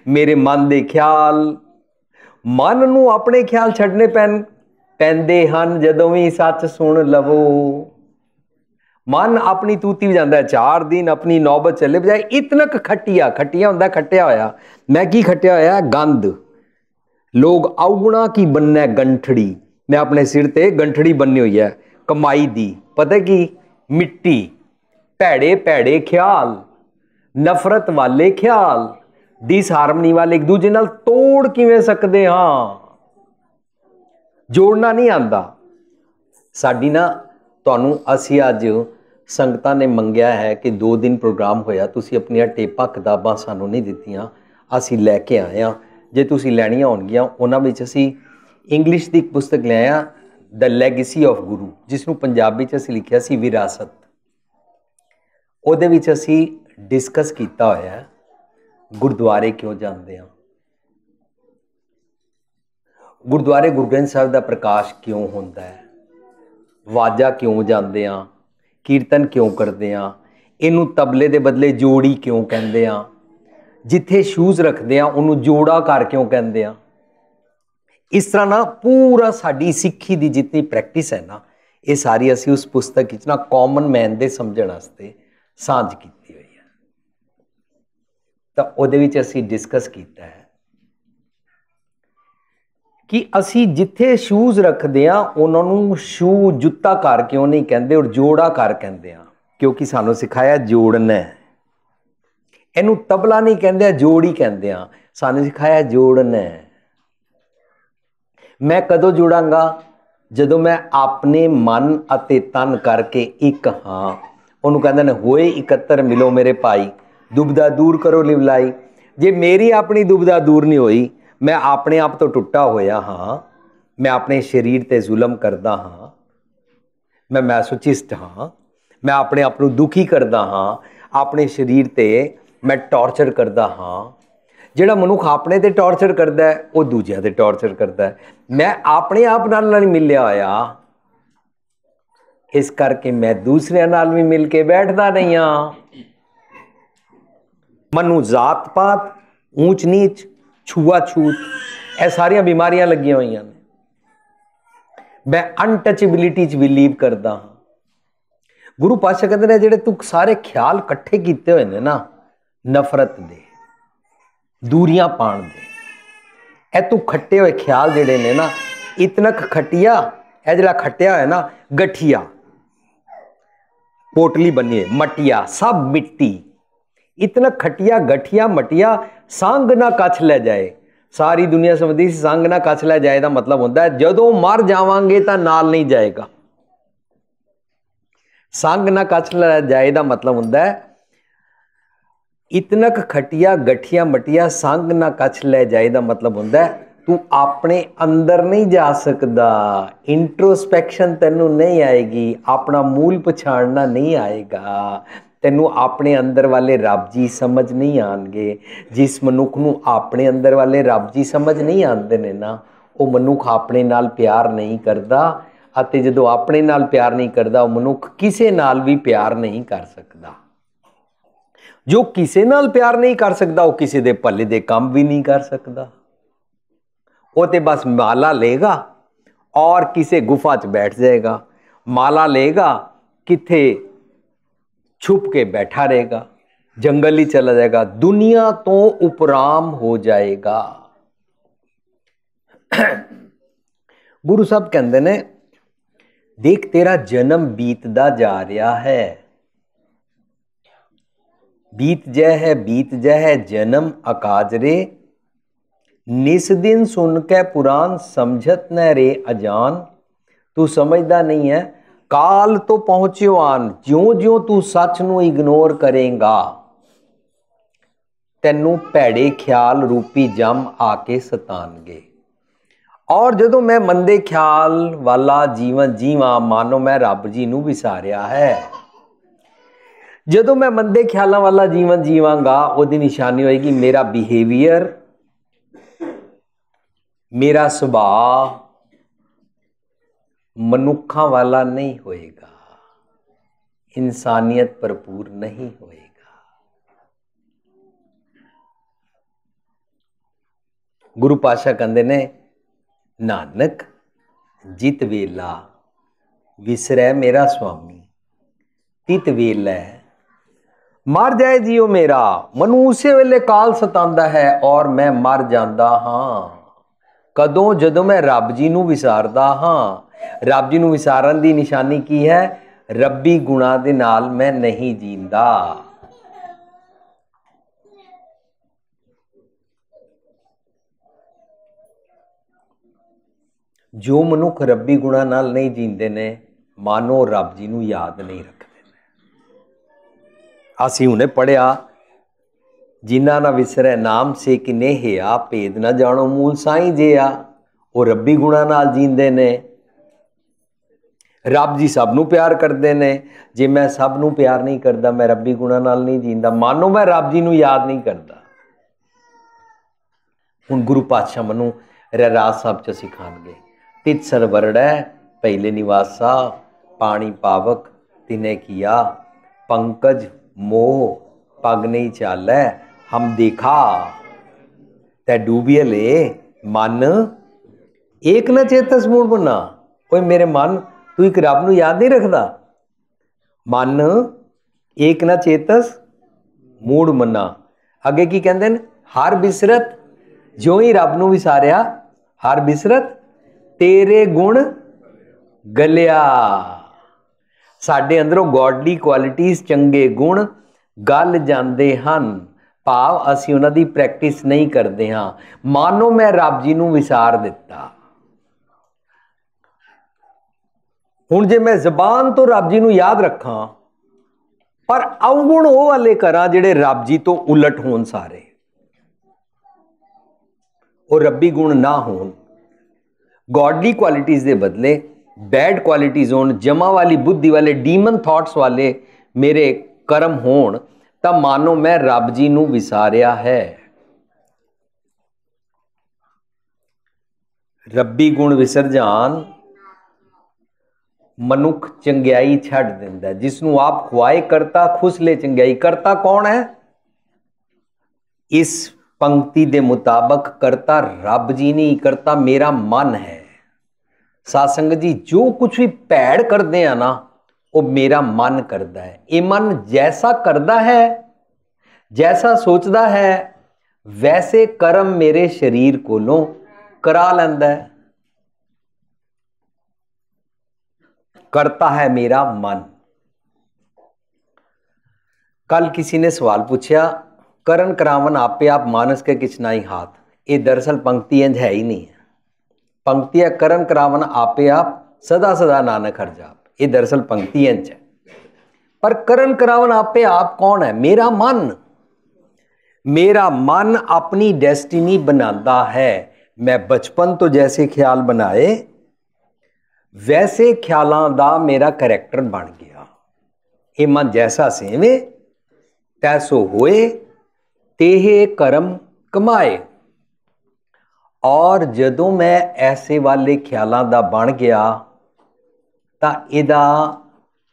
मेरे मन दे ख्याल। मन नू अपने ख्याल छड्डने पैंदे हन जदों भी सच सुन लवो। मन अपनी तूती वजांदा है। 4 दिन अपनी नौबत चले बजाए। इतनक खटिया, खटिया हुंदा खट्टिया होया, मैं की खट्टिया होया गंद। लोग अवगुणा की बनना गंठड़ी, मैं अपने सिर ते गंठड़ी बन्नी हुई है कमाई दी। पता की मिट्टी, भैड़े भैड़े ख्याल, नफरत वाले ख्याल, डिसहारमनी वाले, एक दूजे नाल तोड़ किवें सकदे हां, जोड़ना नहीं आंदा। साडी ना तुहानू असी अज संगतां ने मंगया है कि 2 दिन प्रोग्राम होया, तुसी अपनियां टेपां किताबां सानू नहीं दित्तियां, असी लैके आए हां। जे तुसी लैणियां होणगियां उन्हां विच असी इंग्लिश की एक पुस्तक ले आए द लैगेसी ऑफ गुरु, जिसनूं पंजाबी च असी लिखिया सी विरासत। उहदे विच असी डिस्कस कीता होया गुरुद्वारे क्यों जाते हैं, गुरुद्वारे गुरु ग्रंथ साहिब का प्रकाश क्यों होता है, वाजा क्यों जाते हैं, कीर्तन क्यों करते हैं, इनू तबले के बदले जोड़ी क्यों कहते हैं, जिथे शूज रखते हैं उन्होंने जोड़ा कर क्यों कहते हैं। इस तरह ना पूरा साड़ी सिक्खी की जितनी प्रैक्टिस है ना, ये सारी असी उस पुस्तक ना कॉमन मैन दे समझण वास्ते सांझ की हुई है। तो उहदे विच असी डिस्कस किया है ਕਿ ਅਸੀਂ ਜਿੱਥੇ ਸ਼ੂਜ਼ ਰੱਖਦੇ ਆ ਉਹਨਾਂ ਨੂੰ ਸ਼ੂ ਜੁੱਤਾ ਘਰ ਕਿਉਂ ਨਹੀਂ ਕਹਿੰਦੇ ਔਰ ਜੋੜਾ ਘਰ ਕਹਿੰਦੇ ਆ? ਕਿਉਂਕਿ ਸਾਨੂੰ ਸਿਖਾਇਆ ਜੋੜਨਾ ਹੈ। ਇਹਨੂੰ ਤਬਲਾ ਨਹੀਂ ਕਹਿੰਦੇ, ਜੋੜ ਹੀ ਕਹਿੰਦੇ ਆ। ਸਾਨੂੰ ਸਿਖਾਇਆ ਜੋੜਨਾ ਹੈ। ਮੈਂ ਕਦੋਂ ਜੁੜਾਂਗਾ? ਜਦੋਂ ਮੈਂ ਆਪਣੇ ਮਨ ਅਤੇ ਤਨ ਕਰਕੇ ਇੱਕ ਹਾਂ। ਉਹਨੂੰ ਕਹਿੰਦੇ ਨੇ ਹੋਏ ਇਕੱਤਰ ਮਿਲੋ ਮੇਰੇ ਭਾਈ, ਦੁਬਦਾ ਦੂਰ ਕਰੋ ਲਿਵਲਾਈ। ਜੇ ਮੇਰੀ ਆਪਣੀ ਦੁਬਦਾ ਦੂਰ ਨਹੀਂ ਹੋਈ, ਮੈਂ ਆਪਣੇ ਆਪ ਤੋਂ ਟੁੱਟਾ ਹੋਇਆ ਹਾਂ, ਮੈਂ ਆਪਣੇ ਸਰੀਰ ਤੇ ਜ਼ੁਲਮ ਕਰਦਾ ਹਾਂ, ਮੈਂ ਮੈਸੋਚਿਸਟ ਹਾਂ, ਮੈਂ ਆਪਣੇ ਆਪ ਨੂੰ ਦੁਖੀ ਕਰਦਾ ਹਾਂ, ਆਪਣੇ ਸਰੀਰ ਤੇ ਮੈਂ ਟੌਰਚਰ ਕਰਦਾ ਹਾਂ। ਜਿਹੜਾ ਮਨੁੱਖ ਆਪਣੇ ਤੇ ਟੌਰਚਰ ਕਰਦਾ ਹੈ ਉਹ ਦੂਜਿਆਂ ਤੇ ਟੌਰਚਰ ਕਰਦਾ ਹੈ। ਮੈਂ ਆਪਣੇ ਆਪ ਨਾਲ ਨਹੀਂ ਮਿਲਿਆ ਹੋਇਆ, ਇਸ ਕਰਕੇ ਮੈਂ ਦੂਸਰਿਆਂ ਨਾਲ ਵੀ ਮਿਲ ਕੇ ਬੈਠਦਾ ਨਹੀਂ ਹਾਂ। ਮੈਨੂੰ ਜਾਤ ਪਾਤ, ਊਚ ਨੀਚ, ਛੂਆ ਛੂਤ, ਇਹ ਸਾਰੀਆਂ ਬਿਮਾਰੀਆਂ ਲੱਗੀਆਂ ਹੋਈਆਂ ਨੇ। ਮੈਂ ਅਨਟਚੇਬਿਲਿਟੀ 'ਚ ਬਿਲੀਵ ਕਰਦਾ ਹਾਂ। ਗੁਰੂ ਪਾਤਸ਼ਾਹ ਕਹਿੰਦੇ ਨੇ ਜਿਹੜੇ ਤੂੰ ਸਾਰੇ ਖਿਆਲ ਇਕੱਠੇ ਕੀਤੇ ਹੋਏ ਨੇ ਨਾ, ਨਫ਼ਰਤ ਦੇ, ਦੂਰੀਆਂ ਪਾਉਣ ਦੇ, ਇਹ ਤੂੰ ਖੱਟੇ ਹੋਏ ਖਿਆਲ ਜਿਹੜੇ ਨੇ ਨਾ, ਇਤਨਕ ਖਟਿਆ, ਇਹ ਜਿਹੜਾ ਖੱਟਿਆ ਹੋਇਆ ਨਾ, ਗਠੀਆ पोटली बनिए मटिया सब मिट्टी, इतना खटिया गठिया मटिया संग ना कछ ले जाए। सारी दुनिया समझदी संग ना कछ ले जाए का मतलब होता है जदों मर जावांगे तो नाल नहीं जाएगा। संग ना कछ ले जाए का मतलब होता है इतनक खटिया गठिया मटिया संग ना कछ ले जाए का मतलब होता है तू अपने अंदर नहीं जा सकता, इंट्रोस्पैक्शन तेनू नहीं आएगी, अपना मूल पछाणना नहीं आएगा, तेनू अपने अंदर वाले रब जी समझ नहीं आएंगे। जिस मनुख नू अपने अंदर वाले रब जी समझ नहीं आते ने ना, वो मनुख अपने नाल प्यार नहीं करता, अते जदों अपने नाल प्यार नहीं करता वो मनुख किसे नाल भी प्यार नहीं कर सकता। जो किसे नाल प्यार नहीं कर सकता वो किसी दे भले दे काम भी नहीं कर सकता। वो तो बस माला लेगा और किसी गुफा च बैठ जाएगा, माला लेगा किथे छुप के बैठा रहेगा, जंगल ही चला जाएगा, दुनिया तो उपराम हो जाएगा। गुरु साहब कहते ने देख तेरा जन्म बीतदा जा रहा है, बीत जय है जन्म अकाजरे, निस दिन सुन के पुराण समझत न रे अजान। तू समझदा नहीं है काल तो पहुंच्यो आन, ज्यों ज्यों तू सच नू इग्नोर करेगा तैनू भैड़े ख्याल रूपी जम आके सतानगे। और जदों मैं मंदे ख्याल वाला जीवन जीवां, मानो मैं रब जी नू विसारिया है। जदों मैं मंदे ख्यालों वाला जीवन जीवांगा उहदी निशानी होएगी मेरा बिहेवियर, मेरा सुभाव मनुखा वाला नहीं होएगा, इंसानियत भरपूर नहीं होएगा। गुरु पातशाह कहते ने नानक जित वेला विसरै मेरा स्वामी, तित वेला मर जाए जियो मेरा। मनु उसे वेले काल सतांदा है और मैं मर जांदा हाँ। कदों जदों मैं रब जी नू विसारदा हाँ। रब जी नू विसारन दी निशानी की है? रब्बी गुणा दे नाल मैं नहीं जींदा। जो मनुख रब्बी गुणा नाल नहीं जींदे ने मानो रब जी नू याद नहीं रखते। असीं हुणे पढ़िया जिन्ना ना विसरै नाम से किने हिया, भेद ना जानो मूल साईं जिया। वो रब्बी गुणा नाल जींदे ने। रब जी सब नू प्यार करते ने। जे मैं सब नू प्यार नहीं करता, मैं रब्बी गुणा नाल नहीं जींदा, मानो मैं रब जी नू याद नहीं करता। हुण गुरु पातशाह मनु रहरास साहब च सिखाणगे तित सरवरड़ै पहले निवासा, पानी पावक तिने किया, पंकज मोह पग नहीं चालै, हम देखा तै डूबिए ले मन एक न चेतस मूड बना। कोई मेरे मन तू एक रब नू याद नहीं रखता। मन एक न चेतस मूड मना। अगे की कहते हैं हर बिसरत जो ही रब नू विसारिया हर बिसरत तेरे गुण गलिया। साडे अंदरों गॉडली क्वालिटीज़ चंगे गुण गल जाते हैं, भाव असी उन्हां दी प्रैक्टिस नहीं करते हाँ। मानो मैं रब जी नूं विसार दिता, हुण जे मैं जबान तो रब जी नूं याद रखां पर अवगुण वो वाले करा जिहड़े रब जी तो उलट होण, सारे वो रब्बी गुण ना होण, गॉडली क्वालिटीज़ के बदले बैड क्वालिटीज़ होण, जमा वाली बुद्धि वाले डीमन थॉट्स वाले मेरे कर्म होण, तब मानो मैं रब जी नूं विसारिया है। रब्बी गुण विसर जान मनुख चंगियाई छड्ड दिंदा है। जिसनों आप खुआए करता खुसले चंगियाई। करता कौन है? इस पंक्ति के मुताबिक करता रब जी नहीं, करता मेरा मन है। सत्संग जी जो कुछ भी भैड़ करते हैं ना वो मेरा मन करता है। ये मन जैसा करता है, जैसा सोचता है, वैसे कर्म मेरे शरीर कोलों करा लैंदा है। करता है मेरा मन। कल किसी ने सवाल पूछा, करन करावन आपे आप मानस के किछ नाई हाथ। ये दरअसल पंक्ति इंज है ही नहीं है। पंक्ति है करन करावन आपे आप सदा सदा नानक हर जाप। ये दरअसल पंक्ति इंज है। पर करन करावन आपे आप कौन है? मेरा मन। मेरा मन अपनी डेस्टिनी बनाता है। मैं बचपन तो जैसे ख्याल बनाए वैसे ख्यालों का मेरा करैक्टर बन गया। ये मन जैसा सेवे तैसो होए, तेहे कर्म कमाए। और जदों मैं ऐसे वाले ख्यालों का बन गया तो इहदा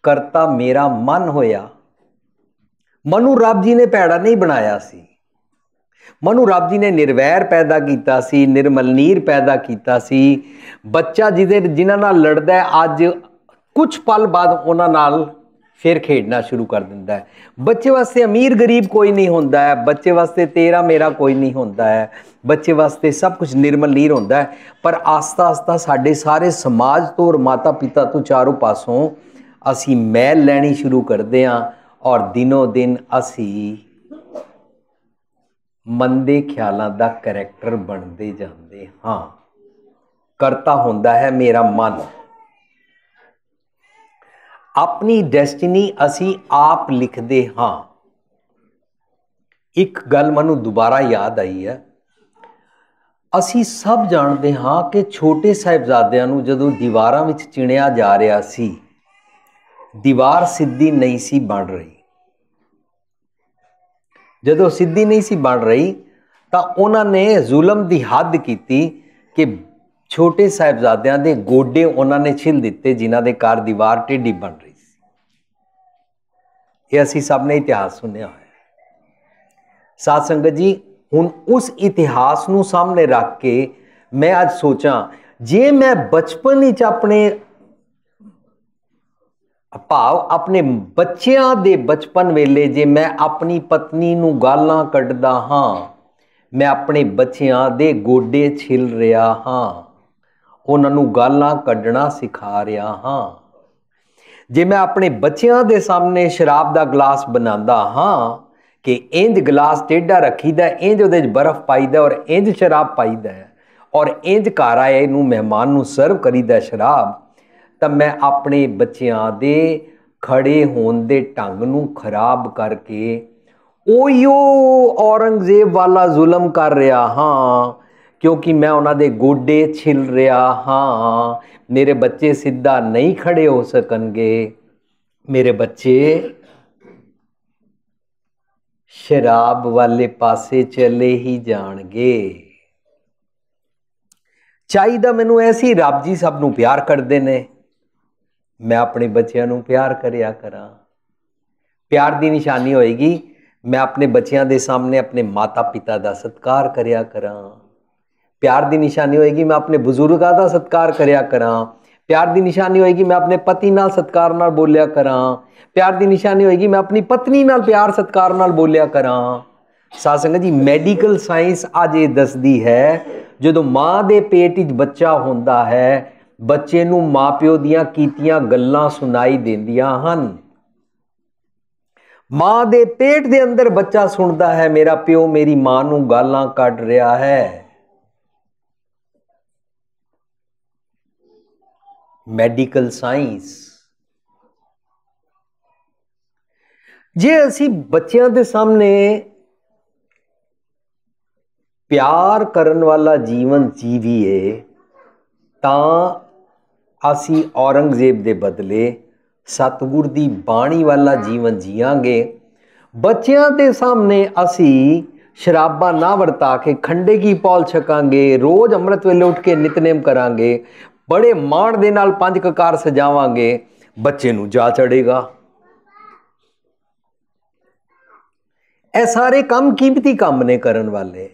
करता मेरा मन होया। मनु रब जी ने भैड़ा नहीं बनाया सी। मनु रब जी ने निर्वैर पैदा किया सी, निर्मल नीर पैदा किया सी। बच्चा जिन्हां नाल लड़दा है अज कुछ पल बाद उन्हां नाल फिर खेडना शुरू कर दिंदा है। बच्चे वास्ते अमीर गरीब कोई नहीं होंदा है, बच्चे वास्ते तेरा मेरा कोई नहीं होंदा है, बच्चे वास्ते सब कुछ निर्मल नीर होंदा है। पर आस्ता आस्ता साडे सारे समाज तो और माता पिता तो चारों पासों असी मैल लैनी शुरू करते हैं और दिनों दिन असी मंदे ख्यालों का करैक्टर बनते जाते हाँ। करता होंदा है मेरा मन। अपनी डेस्टिनी असी आप लिखते हाँ। एक गल मैनू दोबारा याद आई है। असी सब जानते हाँ कि छोटे साहिबजादियां नूं जदों दीवारां विच चिणिया जा रहा सी, दीवार सीधी नहीं सी बन रही। जदों सीधी नहीं सी बन रही तो उन्होंने जुलम की हद की कि छोटे साहिबजादियां दे गोडे उन्होंने छिल दिते जिन्हां दे घर दीवार टेढ़ी बन रही सी। ये असी सब ने इतिहास सुनिया है। साध संगत जी हुण उस इतिहास नूं सामने रख के मैं आज सोचा, जे मैं बचपन विच अपने भाव अपने बच्चों के बचपन वेले जे मैं अपनी पत्नी नूं गालां कड्ढदा हाँ, मैं अपने बच्चों के गोडे छिल रहा हाँ, उन्होंने गालां कड्ढना सिखा रहा हाँ। जे मैं अपने बच्चों के सामने शराब का गिलास बनाता हाँ कि इंज गिलास टेढ़ा रखीदा, इंज उहदे बर्फ पाईदा और इंज शराब पाईदा और इंज घर आए नूं मेहमान नूं सर्व करीदा शराब, तब मैं अपने बच्चों के खड़े होने के ढंग नूं खराब करके ओहियो औरंगजेब वाला जुल्म कर रहा हाँ, क्योंकि मैं उन्होंने गोडे छिल रहा हाँ। मेरे बच्चे सीधा नहीं खड़े हो सकणगे, मेरे बच्चे शराब वाले पासे चले ही जाणगे। चाहिदा मैनू ऐसी रब जी सब नूं प्यार करते ने, मैं अपने बच्चों नूं प्यार करिया करा। प्यार की निशानी होएगी मैं अपने बच्चों के सामने अपने माता पिता का सत्कार करिया करा। प्यार की निशानी होएगी मैं अपने बुजुर्गों का सत्कार करिया करा। प्यार की निशानी होएगी मैं अपने पति नाल सत्कार नाल बोलिया करा। प्यार की निशानी होएगी मैं अपनी पत्नी नाल प्यार सत्कार नाल बोलिया करा। ਸਾਧ ਸੰਗਤ ਜੀ, ਮੈਡੀਕਲ ਸਾਇੰਸ ਅੱਜ ਇਹ ਦੱਸਦੀ ਹੈ, ਜਦੋਂ ਮਾਂ ਦੇ ਪੇਟ ਵਿੱਚ ਬੱਚਾ ਹੁੰਦਾ ਹੈ, ਬੱਚੇ ਨੂੰ ਮਾਂ-ਪਿਓ ਦੀਆਂ ਕੀਤੀਆਂ ਗੱਲਾਂ ਸੁਣਾਈ ਦਿੰਦੀਆਂ ਹਨ। ਮਾਂ ਦੇ ਪੇਟ ਦੇ ਅੰਦਰ ਬੱਚਾ ਸੁਣਦਾ ਹੈ, ਮੇਰਾ ਪਿਓ ਮੇਰੀ ਮਾਂ ਨੂੰ ਗਾਲਾਂ ਕੱਢ ਰਿਹਾ ਹੈ। Medical science. ਜੇ ਅਸੀਂ ਬੱਚਿਆਂ ਦੇ ਸਾਹਮਣੇ ਪਿਆਰ ਕਰਨ ਵਾਲਾ ਜੀਵਨ ਜੀਵੀਏ ਤਾਂ ਅਸੀਂ ਔਰੰਗਜ਼ੇਬ ਦੇ ਬਦਲੇ ਸਤਿਗੁਰ ਦੀ ਬਾਣੀ ਵਾਲਾ ਜੀਵਨ ਜੀਵਾਂਗੇ। ਬੱਚਿਆਂ ਦੇ ਸਾਹਮਣੇ ਅਸੀਂ ਸ਼ਰਾਬਾਂ ਨਾ ਵਰਤਾ ਕੇ ਖੰਡੇ ਕੀ ਪੌਲ ਛਕਾਂਗੇ, ਰੋਜ਼ ਅੰਮ੍ਰਿਤ ਵੇਲੇ ਉੱਠ ਕੇ ਨਿਤਨੇਮ ਕਰਾਂਗੇ, ਬੜੇ ਮਾਣ ਦੇ ਨਾਲ 5 ਕਕਾਰ ਸਜਾਵਾਂਗੇ, ਬੱਚੇ ਨੂੰ ਜਾ ਚੜੇਗਾ। ਇਹ ਸਾਰੇ ਕੰਮ ਕੀਮਤੀ ਕੰਮ ਨੇ ਕਰਨ ਵਾਲੇ,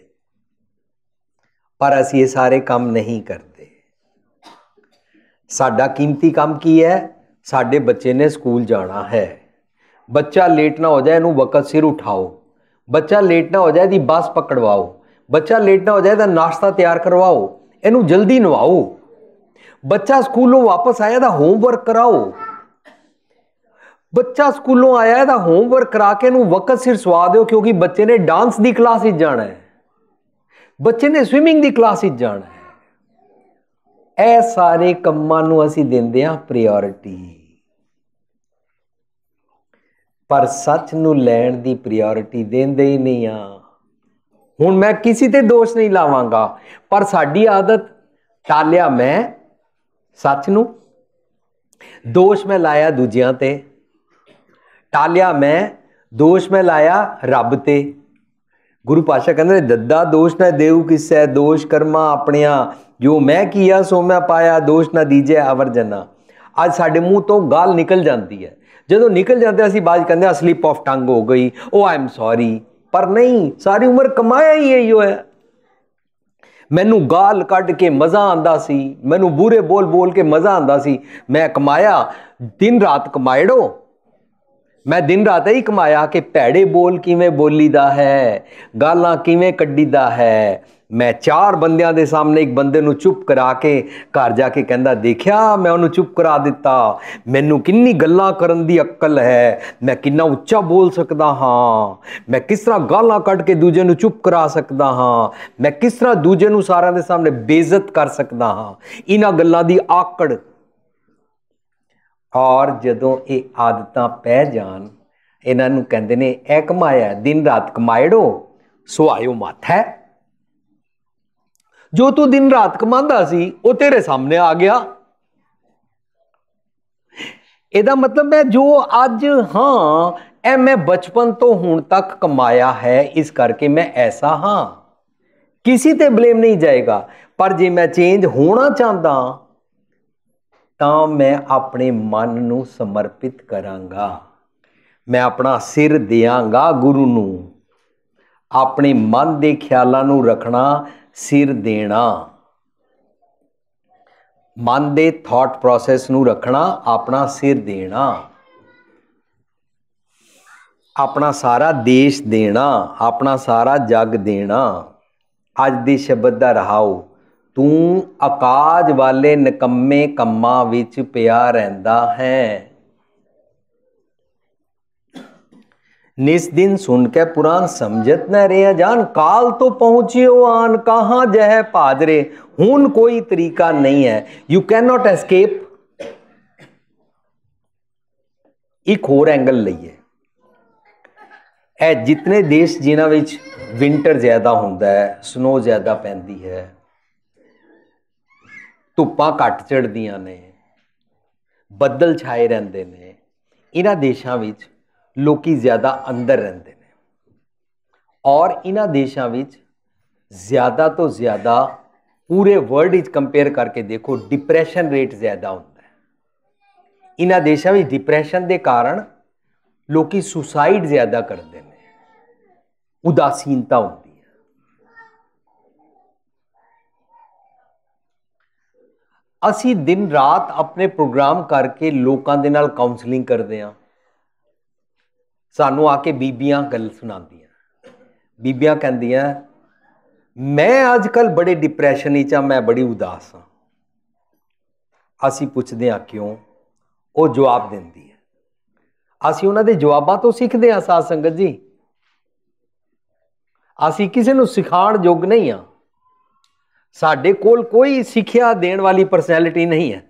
ਪਰ ਅਸੀਂ ਇਹ ਸਾਰੇ ਕੰਮ ਨਹੀਂ ਕਰਦੇ। ਸਾਡਾ ਕੀਮਤੀ ਕੰਮ ਕੀ ਹੈ? ਸਾਡੇ ਬੱਚੇ ਨੇ ਸਕੂਲ ਜਾਣਾ ਹੈ, ਬੱਚਾ ਲੇਟ ਨਾ ਹੋ ਜਾਏ ਇਹਨੂੰ ਵਕਤ ਸਿਰ ਉਠਾਓ, ਬੱਚਾ ਲੇਟ ਨਾ ਹੋ ਜਾਏ ਇਹਦੀ ਬੱਸ ਪਕੜਵਾਓ, ਬੱਚਾ ਲੇਟ ਨਾ ਹੋ ਜਾਏ ਇਹਦਾ ਨਾਸ਼ਤਾ ਤਿਆਰ ਕਰਵਾਓ, ਇਹਨੂੰ ਜਲਦੀ ਨਵਾਓ, ਬੱਚਾ ਸਕੂਲੋਂ ਵਾਪਸ ਆਇਆ ਇਹਦਾ ਹੋਮਵਰਕ ਕਰਾਓ, ਬੱਚਾ ਸਕੂਲੋਂ ਆਇਆ ਇਹਦਾ ਹੋਮਵਰਕ ਕਰਾ ਕੇ ਇਹਨੂੰ ਵਕਤ ਸਿਰ ਸਵਾ ਦਿਓ, ਕਿਉਂਕਿ ਬੱਚੇ ਨੇ ਡਾਂਸ ਦੀ ਕਲਾਸ ਵਿੱਚ ਜਾਣਾ ਹੈ, ਬੱਚੇ ਨੇ ਸਵਿਮਿੰਗ ਦੀ ਕਲਾਸ ਵਿੱਚ ਜਾਣਾ ਹੈ। ਇਹ ਸਾਰੇ ਕੰਮਾਂ ਨੂੰ ਅਸੀਂ ਦਿੰਦੇ ਹਾਂ ਪ੍ਰਾਇੋਰਟੀ, ਪਰ ਸੱਚ ਨੂੰ ਲੈਣ ਦੀ ਪ੍ਰਾਇੋਰਟੀ ਦਿੰਦੇ ਹੀ ਨਹੀਂ ਆ। ਹੁਣ ਮੈਂ ਕਿਸੇ ਤੇ ਦੋਸ਼ ਨਹੀਂ ਲਾਵਾਂਗਾ, ਪਰ ਸਾਡੀ ਆਦਤ, ਟਾਲਿਆ ਮੈਂ ਸੱਚ ਨੂੰ, ਦੋਸ਼ ਮੈਂ ਲਾਇਆ ਦੂਜਿਆਂ ਤੇ, ਟਾਲਿਆ ਮੈਂ ਦੋਸ਼ ਮੈਂ ਲਾਇਆ ਰੱਬ ਤੇ। ਗੁਰੂ ਪਾਤਸ਼ਾਹ ਕਹਿੰਦੇ ਦੱਦਾ ਦੋਸ਼ ਨਾ ਦੇਉ ਕਿਸੈ, ਦੋਸ਼ ਕਰਮਾ ਆਪਣਿਆਂ, ਜੋ ਮੈਂ ਕੀਆ ਸੋ ਮੈਂ ਪਾਇਆ, ਦੋਸ਼ ਨਾ ਦੀਜੈ ਅਵਰ ਜਨਾ। ਅੱਜ ਸਾਡੇ ਮੂੰਹ ਤੋਂ ਗਾਲ ਨਿਕਲ ਜਾਂਦੀ ਹੈ, ਜਦੋਂ ਨਿਕਲ ਜਾਂਦੇ ਅਸੀਂ ਬਾਅਦ ਕਹਿੰਦੇ ਹਾਂ ਸਲਿਪ ਆਫ ਟੰਗ ਹੋ ਗਈ, ਉਹ ਆਈ ਐਮ ਸੌਰੀ, ਪਰ ਨਹੀਂ, ਸਾਰੀ ਉਮਰ ਕਮਾਇਆ ਹੀ ਇਹੋ ਹੈ। ਮੈਨੂੰ ਗਾਲ ਕੱਢ ਕੇ ਮਜ਼ਾ ਆਉਂਦਾ ਸੀ, ਮੈਨੂੰ ਬੁਰੇ ਬੋਲ ਬੋਲ ਕੇ ਮਜ਼ਾ ਆਉਂਦਾ ਸੀ, ਮੈਂ ਕਮਾਇਆ, ਦਿਨ ਰਾਤ ਕਮਾਇੜੋ, ਮੈਂ ਦਿਨ ਰਾਤ ਹੀ ਕਮਾਇਆ ਕਿ ਭੈੜੇ ਬੋਲ ਕਿਵੇਂ ਬੋਲੀਦਾ ਹੈ, ਗਾਲਾਂ ਕਿਵੇਂ ਕੱਢੀਦਾ ਹੈ। ਮੈਂ 4 ਬੰਦਿਆਂ ਦੇ ਸਾਹਮਣੇ ਇੱਕ ਬੰਦੇ ਨੂੰ ਚੁੱਪ ਕਰਾ ਕੇ ਘਰ ਜਾ ਕੇ ਕਹਿੰਦਾ, ਦੇਖਿਆ ਮੈਂ ਉਹਨੂੰ ਚੁੱਪ ਕਰਾ ਦਿੱਤਾ, ਮੈਨੂੰ ਕਿੰਨੀ ਗੱਲਾਂ ਕਰਨ ਦੀ ਅਕਲ ਹੈ, ਮੈਂ ਕਿੰਨਾ ਉੱਚਾ ਬੋਲ ਸਕਦਾ ਹਾਂ, ਮੈਂ ਕਿਸ ਤਰ੍ਹਾਂ ਗਾਲਾਂ ਕੱਢ ਕੇ ਦੂਜੇ ਨੂੰ ਚੁੱਪ ਕਰਾ ਸਕਦਾ ਹਾਂ, ਮੈਂ ਕਿਸ ਤਰ੍ਹਾਂ ਦੂਜੇ ਨੂੰ ਸਾਰਿਆਂ ਦੇ ਸਾਹਮਣੇ ਬੇਇੱਜ਼ਤ ਕਰ ਸਕਦਾ ਹਾਂ। ਇਹਨਾਂ ਗੱਲਾਂ ਦੀ ਆਕੜ। ਔਰ ਜਦੋਂ ਇਹ ਆਦਤਾਂ ਪੈ ਜਾਣ, ਇਹਨਾਂ ਨੂੰ ਕਹਿੰਦੇ ਨੇ ਇਹ ਕਮਾਇਆ, ਦਿਨ ਰਾਤ ਕਮਾਇੜੋ ਸੁਹਾਇਓ ਮੱਥ ਹੈ। ਜੋ ਤੂੰ ਦਿਨ ਰਾਤ ਕਮਾਉਂਦਾ ਸੀ ਉਹ ਤੇਰੇ ਸਾਹਮਣੇ ਆ ਗਿਆ। ਇਹਦਾ ਮਤਲਬ ਹੈ ਜੋ ਅੱਜ ਹਾਂ ਇਹ ਮੈਂ ਬਚਪਨ ਤੋਂ ਹੁਣ ਤੱਕ ਕਮਾਇਆ ਹੈ, ਇਸ ਕਰਕੇ ਮੈਂ ਐਸਾ ਹਾਂ, ਕਿਸੇ ਤੇ ਬਲੇਮ ਨਹੀਂ ਜਾਏਗਾ। ਪਰ ਜੇ ਮੈਂ ਚੇਂਜ ਹੋਣਾ ਚਾਹੁੰਦਾ ਤਾਂ ਮੈਂ ਆਪਣੇ ਮਨ ਨੂੰ ਸਮਰਪਿਤ ਕਰਾਂਗਾ, ਮੈਂ ਆਪਣਾ ਸਿਰ ਦਿਆਂਗਾ ਗੁਰੂ ਨੂੰ। ਆਪਣੇ ਮਨ ਦੇ ਖਿਆਲਾਂ ਨੂੰ ਰੱਖਣਾ, ਸਿਰ ਦੇਣਾ, ਮਨ ਦੇ ਥਾਟ ਪ੍ਰੋਸੈਸ ਨੂੰ ਰੱਖਣਾ, ਆਪਣਾ ਸਿਰ ਦੇਣਾ, ਆਪਣਾ ਸਾਰਾ ਦੇਸ਼ ਦੇਣਾ, ਆਪਣਾ ਸਾਰਾ ਜੱਗ ਦੇਣਾ। ਅੱਜ ਦੇ ਸ਼ਬਦ ਦਾ ਰਹਾਓ, ਤੂੰ ਅਕਾਜ ਵਾਲੇ ਨਿਕੰਮੇ ਕੰਮਾਂ ਵਿੱਚ ਪਿਆ ਰਹਿੰਦਾ ਹੈ। निस दिन सुन के पुराण समझत न रे अजान, काल तो पहुंचियो आन कहाँ जह पादरे। हुन कोई तरीका नहीं है, यू कैन नॉट एस्केप। एक होर एंगल लईए, ਇਹ जितने देश जिन्हां विच विंटर ज़्यादा हुंदा है, स्नो ज़्यादा पैंदी है, धुप्पां घट चढ़दियां ने, ਬੱਦਲ छाए रहंदे ने, इन्हां देशां विच लोकी ज़्यादा अंदर रहंदे ने। और इन्हां देशां विच ज़्यादा तो ज़्यादा पूरे वर्ल्ड विच कंपेयर करके देखो डिप्रैशन रेट ज़्यादा हुंदा है। इन्हां देशां विच डिप्रैशन के कारण लोकी सुसाइड ज़्यादा करते हैं, उदासीनता होती है। असी दिन रात अपने प्रोग्राम करके लोगों के नाल काउंसलिंग करते हैं, सानू आके बीबियां गल सुनादियां, बीबियां कहंदियां मैं अजकल बड़े डिप्रैशन विच आ, मैं बड़ी उदास हाँ। असी पुछदे हां क्यों, वो जवाब दिंदी है। असी उन्हां दे जवाबां तो सीखदे हां साध संगत जी, असी किसी नूं सिखाण योग नहीं हाँ। साडे कोल कोई सिक्ख्या देण वाली परसनैलिटी नहीं है।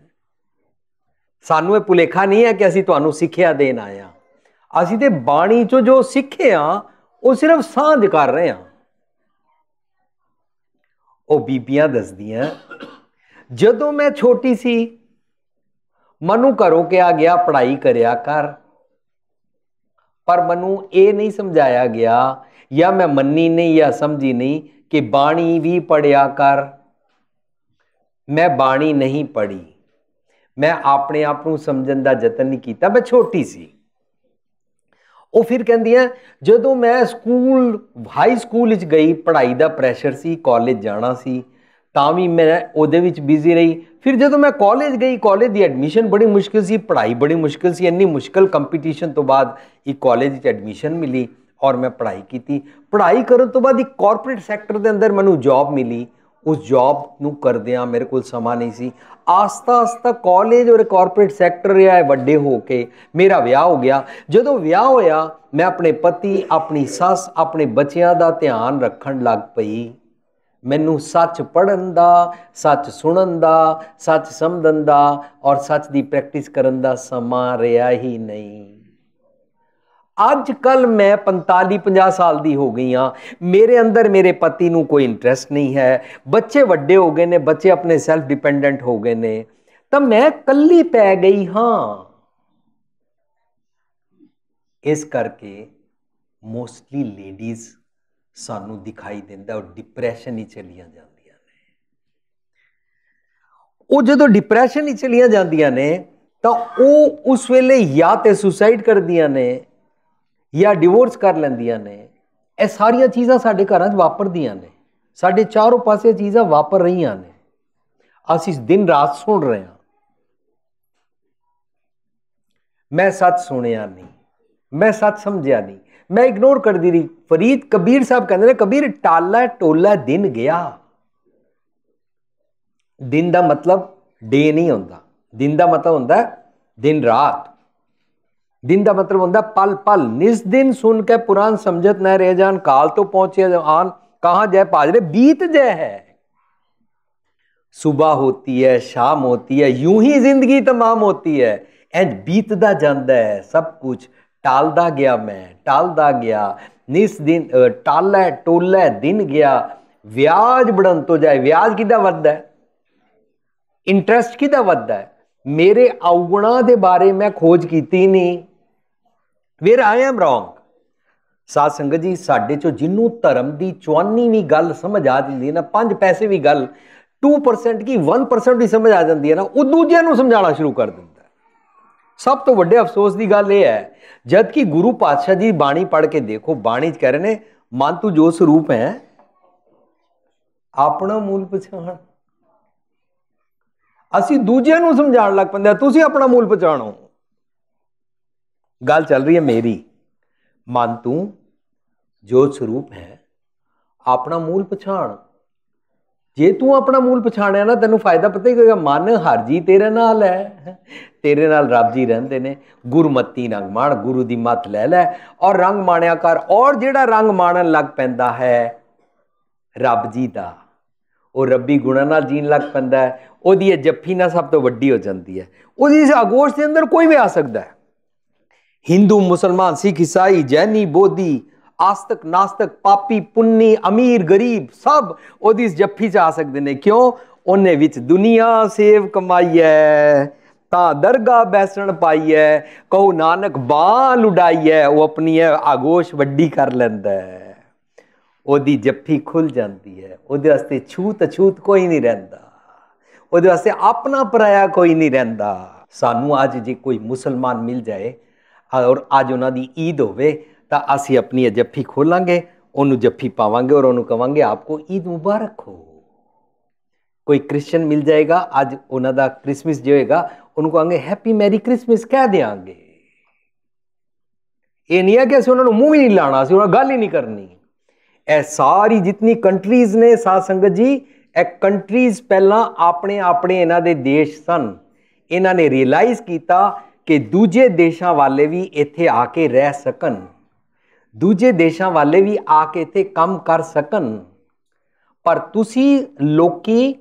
सानू ये भुलेखा नहीं है कि असी तुहानू सिक्ख्या देण आए हां। असी ते बाणी चों जो सिੱਖੇ हां वो सिर्फ सांझ कर रहे हां। ਉਹ ਬੀਬੀਆਂ ਦੱਸਦੀਆਂ ਜਦੋਂ ਮੈਂ ਛੋਟੀ ਸੀ ਮੈਨੂੰ ਘਰੋਂ ਕਿਹਾ ਗਿਆ ਪੜ੍ਹਾਈ ਕਰਿਆ ਕਰ, पर मनु ये नहीं समझाया गया या मैं मन्नी नहीं या समझी नहीं कि बाणी भी पढ़िया कर। मैं बाणी नहीं पढ़ी, मैं अपने आप को समझण दा जतन नहीं किया, मैं छोटी सी। वो फिर कहंदियां जदों मैं स्कूल हाई स्कूल विच गई, पढ़ाई दा प्रैशर सी, कॉलेज जाना सी, तां भी मैं उहदे विच बिजी रही। फिर जदों मैं कॉलेज गई, कॉलेज की एडमिशन बड़ी मुश्किल सी, पढ़ाई बड़ी मुश्किल सी, इन्नी मुश्किल कंपीटीशन तो बाद एक कॉलेज विच एडमिशन मिली और मैं पढ़ाई की। पढ़ाई करन तो बाद एक कॉरपोरेट सैक्टर के अंदर मैनू जॉब मिली। उस जॉब नूं करदियां मेरे कोल समा नहीं सी। आस्ता आस्ता कॉलेज और कॉरपोरेट सैक्टर रहा है, वड्डे होके मेरा विआह हो गया। जदों विआह होया मैं अपने पति, अपनी सस, अपने बच्चों का ध्यान रखन लग पई। मैनू सच पढ़न दा, सच सुनन दा, सच समझन दा और सच की प्रैक्टिस करन दा समा रहा ही नहीं। अजकल मैं 45-50 साल की हो गई हाँ, मेरे अंदर मेरे पति नू कोई इंटरेस्ट नहीं है, बच्चे वड्डे हो गए ने, बच्चे अपने सैल्फ डिपेंडेंट हो गए ने, तो मैं कल्ली पै गई हाँ। इस करके मोस्टली लेडीज़ सानू दिखाई देंदा और डिप्रैशन ही चलियां जांदियां ने। वो जदों डिप्रैशन ही चलियां जांदियां ने तो वो उस वेले या तो सुसाइड करदियां ने या डिवोर्स कर लैंदियां ने। ये सारियां चीज़ां साडे घरां 'च वापरदियां ने, साडे चारों पासे चीज़ां वापर रहीआं ने, असीं दिन रात सुन रहे हैं। मैं सच सुनिया नहीं, मैं सच समझिया नहीं, मैं इग्नोर कर दी रही। फरीद कबीर साहब कहते हैं कबीर टाला टोला दिन गया। दिन का मतलब डे नहीं होता, दिन का मतलब होता दिन रात। दिन का मतलब होता पल पल। निस दिन सुन के पुराण समझत न रह जान, काल तो पहुंचे आन कहां जय पाजरे बीत जय है। सुबह होती है, शाम होती है, यूं ही जिंदगी तमाम होती है। इंज बीतदा जांदा है सब कुछ। टालदा गया मैं, टालदा गया निस दिन, टाला टोला दिन गया। व्याज बढ़न तो जाए, व्याज किदा वधदा है, इंटरस्ट किदा वधदा है। मेरे अवगुणा के बारे मैं खोज की नहीं, फिर आई एम रॉन्ग। साध संगत जी साडे चो जिन्हों धर्म की चौनी भी गल समझ आ जाती है ना, 5 पैसे भी गल 2% की 1% भी समझ आ जाती है ना, वो दूजे नूं समझाना शुरू कर दिंदा। सब तो वड्डे अफसोस की गल यह है, जबकि गुरु पातशाह जी बाणी पढ़ के देखो, बाणी कह रहे ने मन तू जो स्वरूप है अपना मूल पछाण। असीं दूजिਆਂ ਨੂੰ समझाण लग पैंदे तुसीं अपना मूल पछाणो। गल चल रही है मेरी, मन तू जो स्वरूप है अपना मूल पछाण। जे तू अपना मूल पछाणिया ना तेनों फायदा पता ही होगा। मन हर जी तेरे नाल है, तेरे नाल रब जी रहिंदे ने। गुरमती रंग माण, गुरु दी मत लै लै और रंग माणिया कर। और जिहड़ा रंग माणन लग पैंदा है रब जी दा, वो रब्बी गुणां नाल जीण लग पैंदा है। ਉਹਦੀ जफ्फी ना सब तो वड्डी हो जाती है। ਉਹਦੀ इस आगोश के अंदर कोई भी आ सकता है, हिंदू मुसलमान सिख ईसाई जैनी बोधी आस्तिक नास्तिक पापी पुन्नी अमीर गरीब सब ਉਹਦੀ इस जफ्फी च आ सकते हैं। क्यों? ਉਹਨੇ विच दुनिया सेव कमाई है तां दरगाह बैसण पाई है। कहो नानक बां लुटाई है, वो अपनी है आगोश वड्डी कर लैंदा है। ਉਹਦੀ जफ्फी खुल जाती है, ਉਹਦੇ वास्ते छूत अछूत कोई नहीं रहिंदा, ਉਹਦੇ वास्ते अपना पराया कोई नहीं रहिंदा। सानू अज जे कोई मुसलमान मिल जाए और अज उन्होंने ईद होवे तो असी अपनी जफ्फी खोलांगे, उन्होंने जफ्फी पावांगे और उन्होंने कहांगे आपको ईद मुबारक हो। कोई क्रिश्चियन मिल जाएगा अज उन्होंने क्रिसमस जो होगा उनको कहांगे हैप्पी मैरी क्रिसमस कह देंगे। ये नहीं है कि असं उन्होंने मुँह ही नहीं लाना, असं उन्होंने गल ही नहीं करनी। ਇਹ ਸਾਰੀ ਜਿਤਨੀ ਕੰਟਰੀਜ਼ ਨੇ ਸਾਧ ਸੰਗਤ ਜੀ, ਇਹ ਕੰਟਰੀਜ਼ ਪਹਿਲਾਂ ਆਪਣੇ ਆਪਣੇ ਇਹਨਾਂ ਦੇ ਦੇਸ਼ ਸਨ। ਇਹਨਾਂ ਨੇ ਰਿਅਲਾਈਜ਼ ਕੀਤਾ ਕਿ ਦੂਜੇ ਦੇਸ਼ਾਂ ਵਾਲੇ ਵੀ ਇੱਥੇ ਆ ਕੇ ਰਹਿ ਸਕਣ, ਦੂਜੇ ਦੇਸ਼ਾਂ ਵਾਲੇ ਵੀ ਆ ਕੇ ਇੱਥੇ ਕੰਮ ਕਰ ਸਕਣ। ਪਰ ਤੁਸੀਂ ਲੋਕੀ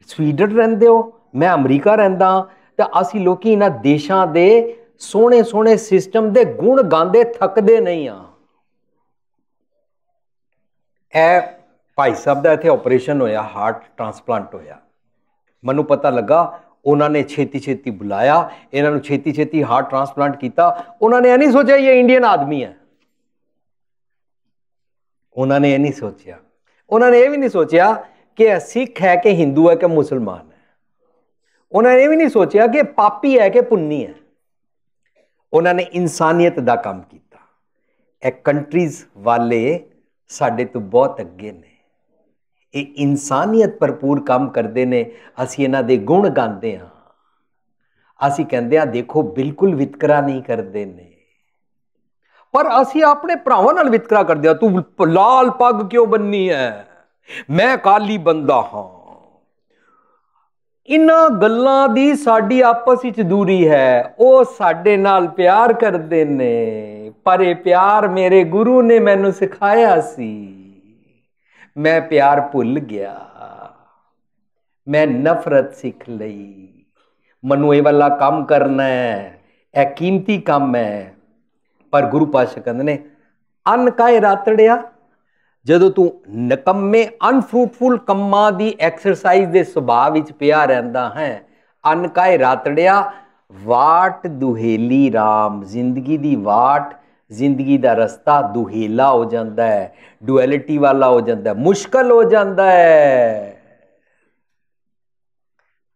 ਸਵੀਡਨ ਰਹਿੰਦੇ ਹੋ, ਮੈਂ ਅਮਰੀਕਾ ਰਹਿੰਦਾ, ਤਾਂ ਅਸੀਂ ਲੋਕੀ ਇਹਨਾਂ ਦੇਸ਼ਾਂ ਦੇ ਸੋਹਣੇ ਸੋਹਣੇ ਸਿਸਟਮ ਦੇ ਗੁਣ ਗਾਉਂਦੇ ਥੱਕਦੇ ਨਹੀਂ ਆ। ਇਹ ਭਾਈ ਸਾਹਿਬ ਦਾ ਇੱਥੇ ਆਪਰੇਸ਼ਨ ਹੋਇਆ, ਹਾਰਟ ਟ੍ਰਾਂਸਪਲਾਂਟ ਹੋਇਆ। ਮੈਨੂੰ ਪਤਾ ਲੱਗਾ ਉਹਨਾਂ ਨੇ ਛੇਤੀ ਛੇਤੀ ਬੁਲਾਇਆ, ਇਹਨਾਂ ਨੂੰ ਛੇਤੀ ਛੇਤੀ ਹਾਰਟ ਟ੍ਰਾਂਸਪਲਾਂਟ ਕੀਤਾ। ਉਹਨਾਂ ਨੇ ਇਹ ਨਹੀਂ ਸੋਚਿਆ ਇਹ ਇੰਡੀਅਨ ਆਦਮੀ ਹੈ, ਉਹਨਾਂ ਨੇ ਇਹ ਨਹੀਂ ਸੋਚਿਆ। ਉਹਨਾਂ ਨੇ ਇਹ ਵੀ ਨਹੀਂ ਸੋਚਿਆ ਕਿ ਇਹ ਸਿੱਖ ਹੈ ਕਿ ਹਿੰਦੂ ਹੈ ਕਿ ਮੁਸਲਮਾਨ ਹੈ। ਉਹਨਾਂ ਨੇ ਇਹ ਵੀ ਨਹੀਂ ਸੋਚਿਆ ਕਿ ਪਾਪੀ ਹੈ ਕਿ ਪੁੰਨੀ ਹੈ। ਉਹਨਾਂ ਨੇ ਇਨਸਾਨੀਅਤ ਦਾ ਕੰਮ ਕੀਤਾ। ਇਹ ਕੰਟਰੀਜ਼ ਵਾਲੇ ਸਾਡੇ ਤੋਂ ਬਹੁਤ ਅੱਗੇ ਨੇ, ਇਹ ਇਨਸਾਨੀਅਤ ਭਰਪੂਰ ਕੰਮ ਕਰਦੇ ਨੇ। ਅਸੀਂ ਇਹਨਾਂ ਦੇ ਗੁਣ ਗਾਉਂਦੇ ਹਾਂ, ਅਸੀਂ ਕਹਿੰਦੇ ਹਾਂ ਦੇਖੋ ਬਿਲਕੁਲ ਵਿਤਕਰਾ ਨਹੀਂ ਕਰਦੇ ਨੇ, ਪਰ ਅਸੀਂ ਆਪਣੇ ਭਰਾਵਾਂ ਨਾਲ ਵਿਤਕਰਾ ਕਰਦੇ ਹਾਂ। ਤੂੰ ਲਾਲ ਪੱਗ ਕਿਉਂ ਬੰਨੀ ਹੈ, ਮੈਂ ਕਾਲੀ ਬੰਦਾ ਹਾਂ। ਇਹਨਾਂ ਗੱਲਾਂ ਦੀ ਸਾਡੀ ਆਪਸ ਵਿੱਚ ਦੂਰੀ ਹੈ। ਉਹ ਸਾਡੇ ਨਾਲ ਪਿਆਰ ਕਰਦੇ ਨੇ, ਪਰ ਇਹ ਪਿਆਰ ਮੇਰੇ ਗੁਰੂ ਨੇ ਮੈਨੂੰ ਸਿਖਾਇਆ ਸੀ, ਮੈਂ ਪਿਆਰ ਭੁੱਲ ਗਿਆ, ਮੈਂ ਨਫ਼ਰਤ ਸਿੱਖ ਲਈ। ਮੈਨੂੰ ਇਹ ਵਾਲਾ ਕੰਮ ਕਰਨਾ ਹੈ, ਇਹ ਕੀਮਤੀ ਕੰਮ ਹੈ। ਪਰ ਗੁਰੂ ਪਾਤਸ਼ਾਹ ਕਹਿੰਦੇ ਨੇ ਅੰਨ ਕਾਏ ਰਾਤੜਿਆ, ਜਦੋਂ ਤੂੰ ਨਕੰਮੇ ਅਨਫਰੂਟਫੁਲ ਕੰਮਾਂ ਦੀ ਐਕਸਰਸਾਈਜ਼ ਦੇ ਸੁਭਾਅ ਵਿੱਚ ਪਿਆ ਰਹਿੰਦਾ ਹੈ, ਅੰਨ ਕਾਏ ਰਾਤੜਿਆ ਵਾਟ ਦੁਹੇਲੀ ਰਾਮ, ਜ਼ਿੰਦਗੀ ਦੀ ਵਾਟ, ਜ਼ਿੰਦਗੀ ਦਾ ਰਸਤਾ ਦੁਹੇਲਾ ਹੋ ਜਾਂਦਾ ਹੈ, ਡੁਐਲਿਟੀ ਵਾਲਾ ਹੋ ਜਾਂਦਾ ਹੈ, ਮੁਸ਼ਕਲ ਹੋ ਜਾਂਦਾ ਹੈ।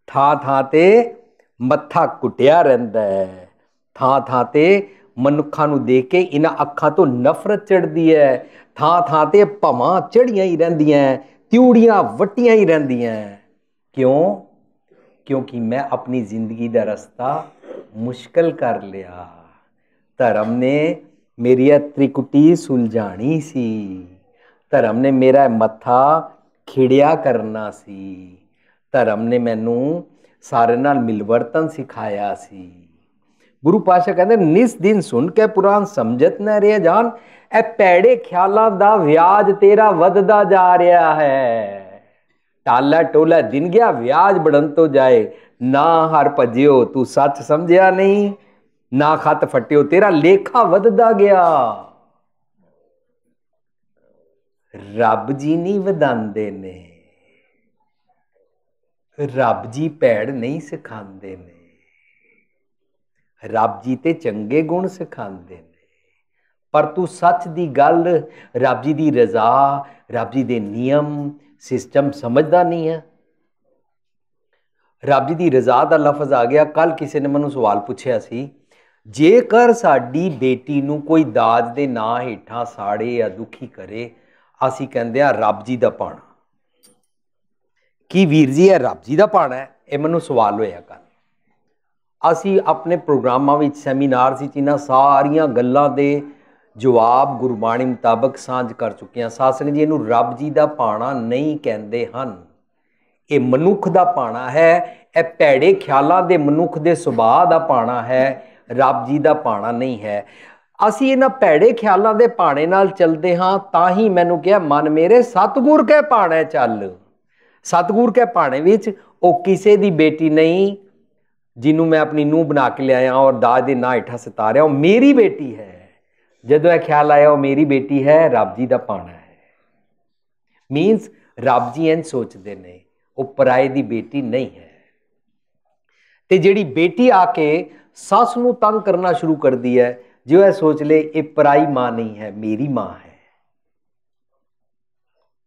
ਥਾਂ ਥਾਂ ਤੇ ਮੱਥਾ ਕੁੱਟਿਆ ਰਹਿੰਦਾ ਹੈ, ਥਾਂ ਥਾਂ ਤੇ ਮਨੁੱਖਾਂ ਨੂੰ ਦੇਖ ਕੇ ਇਹਨਾਂ ਅੱਖਾਂ ਤੋਂ ਨਫ਼ਰਤ ਚੜ੍ਹਦੀ ਹੈ, ਥਾਂ ਥਾਂ ਤੇ ਭਵਾਂ ਚੜ੍ਹੀਆਂ ਹੀ ਰਹਿੰਦੀਆਂ, ਤਿਊੜੀਆਂ ਵੱਟੀਆਂ ਹੀ ਰਹਿੰਦੀਆਂ। ਕਿਉਂ? ਕਿਉਂਕਿ ਮੈਂ ਆਪਣੀ ਜ਼ਿੰਦਗੀ ਦਾ ਰਸਤਾ ਮੁਸ਼ਕਲ ਕਰ ਲਿਆ। ਧਰਮ ਨੇ ਮੇਰੀ ਇਹ ਤ੍ਰਿਕੁਟੀ ਸੁਲਝਾਣੀ ਸੀ, ਧਰਮ ਨੇ ਮੇਰਾ ਮੱਥਾ ਖਿੜਿਆ ਕਰਨਾ ਸੀ, ਧਰਮ ਨੇ ਮੈਨੂੰ ਸਾਰੇ ਨਾਲ ਮਿਲਵਰਤਨ ਸਿਖਾਇਆ ਸੀ। ਗੁਰੂ ਪਾਤਸ਼ਾਹ ਕਹਿੰਦੇ ਨਿਸ ਦਿਨ ਸੁਣ ਕੇ ਪੁਰਾਣ ਸਮਝਤ ਨਾ ਰਿਹਾ ਜਾਨ, ਇਹ ਭੈੜੇ ਖਿਆਲਾਂ ਦਾ ਵਿਆਜ ਤੇਰਾ ਵੱਧਦਾ ਜਾ ਰਿਹਾ ਹੈ। ਟਾਲਾ ਟੋਲਾ ਦਿਨ ਗਿਆ ਵਿਆਜ बढ़न तो जाए, ना हर भजियो तू सच समझिया नहीं, ना खत फटियो तेरा लेखा वधदा गया। रब जी नहीं वधांदे ने, रब जी भैड़ नहीं सिखांदे ने, रब जी ते चंगे गुण सिखांदे ने। पर तू सच दी गल, रब जी दी रजा, रब जी दे नियम सिस्टम समझदा नहीं है। रब जी दी रजा का लफज आ गया। कल किसी ने मैनू सवाल पूछा सी, जेकर साडी बेटी नू कोई दाज दे ना हेठां साड़े या दुखी करे, असी कहंदे आ रब जी दा पाना। की वीर जी है रब जी दा पाना है? ये मैनू सवाल होया कल। असी अपने प्रोग्रामां विच सैमीनार विच इन्हां सारियां गल्लां दे जवाब गुरबाणी मुताबक सांझ कर चुके हैं। साध संगत जी इहनूं रब जी दा पाना नहीं कहंदे हन, ये मनुख दा पाना है, ये भैड़े ख्यालां दे मनुख दे सुभाਅ दा पाना है, रब जी दा पाना नहीं है। असी इन्हां भैड़े ख्यालां दे पाने नाल चलदे हां, तां ही मैनूं कहा मन मेरे सतगुर कै पाने चल। सतगुर कै पाने विच ओ किसे दी बेटी नहीं जिन्हों मैं अपनी नूह बना के लिया और दाज दे ना हेठा सितारिया, वो मेरी बेटी है। जदों यह ख्याल आया वो मेरी बेटी है, रब जी दा पाना है। मीनस रब जी इंज सोचते ने, वो पराए दी बेटी नहीं है। ते जिहड़ी बेटी आके सस नूं तंग करना शुरू कर दी है, जो है सोच ले ये पराई मां नहीं है, मेरी मां है।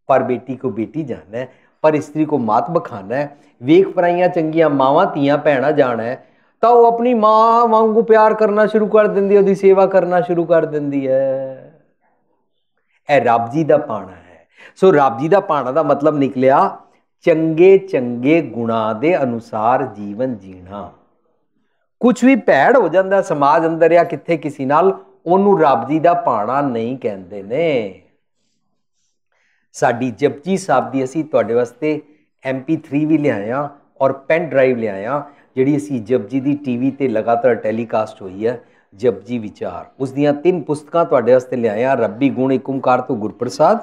पर बेटी को बेटी जाना है, पर स्त्री को मात बखाना है। वेख पराइयां चंगियां मावां धीआं भैणां जाना है, तो वो अपनी मां वांगू प्यार करना शुरू कर देंदी, उसकी सेवा करना शुरू कर देंदी है। ए रब जी दा पाना है। सो रब जी दा पाना दा मतलब निकलिया चंगे चंगे गुणां दे अनुसार जीवन जीना। कुछ भी भैड़ हो जाता समाज अंदर या किथे किसी नाल, ओनू रब जी दा पाना नहीं कहते ने। ਸਾਡੀ ਜਪਜੀ ਸਾਹਿਬ ਦੀ ਅਸੀਂ ਤੁਹਾਡੇ ਵਾਸਤੇ MP3 ਵੀ ਲਿਆਇਆ ਔਰ ਪੈਨ ਡਰਾਈਵ ਲਿਆਇਆ, ਜਿਹੜੀ ਅਸੀਂ ਜਪਜੀ ਦੀ TV ਤੇ ਲਗਾਤਾਰ ਟੈਲੀਕਾਸਟ ਹੋਈ ਹੈ, ਜਪਜੀ ਵਿਚਾਰ। ਉਸ ਦੀਆਂ 3 ਪੁਸਤਕਾਂ ਤੁਹਾਡੇ ਵਾਸਤੇ ਲਿਆਇਆ, ਰੱਬੀ ਗੁਣ ਏਕ ਓਂਕਾਰ ਤੋਂ ਗੁਰਪ੍ਰਸਾਦ।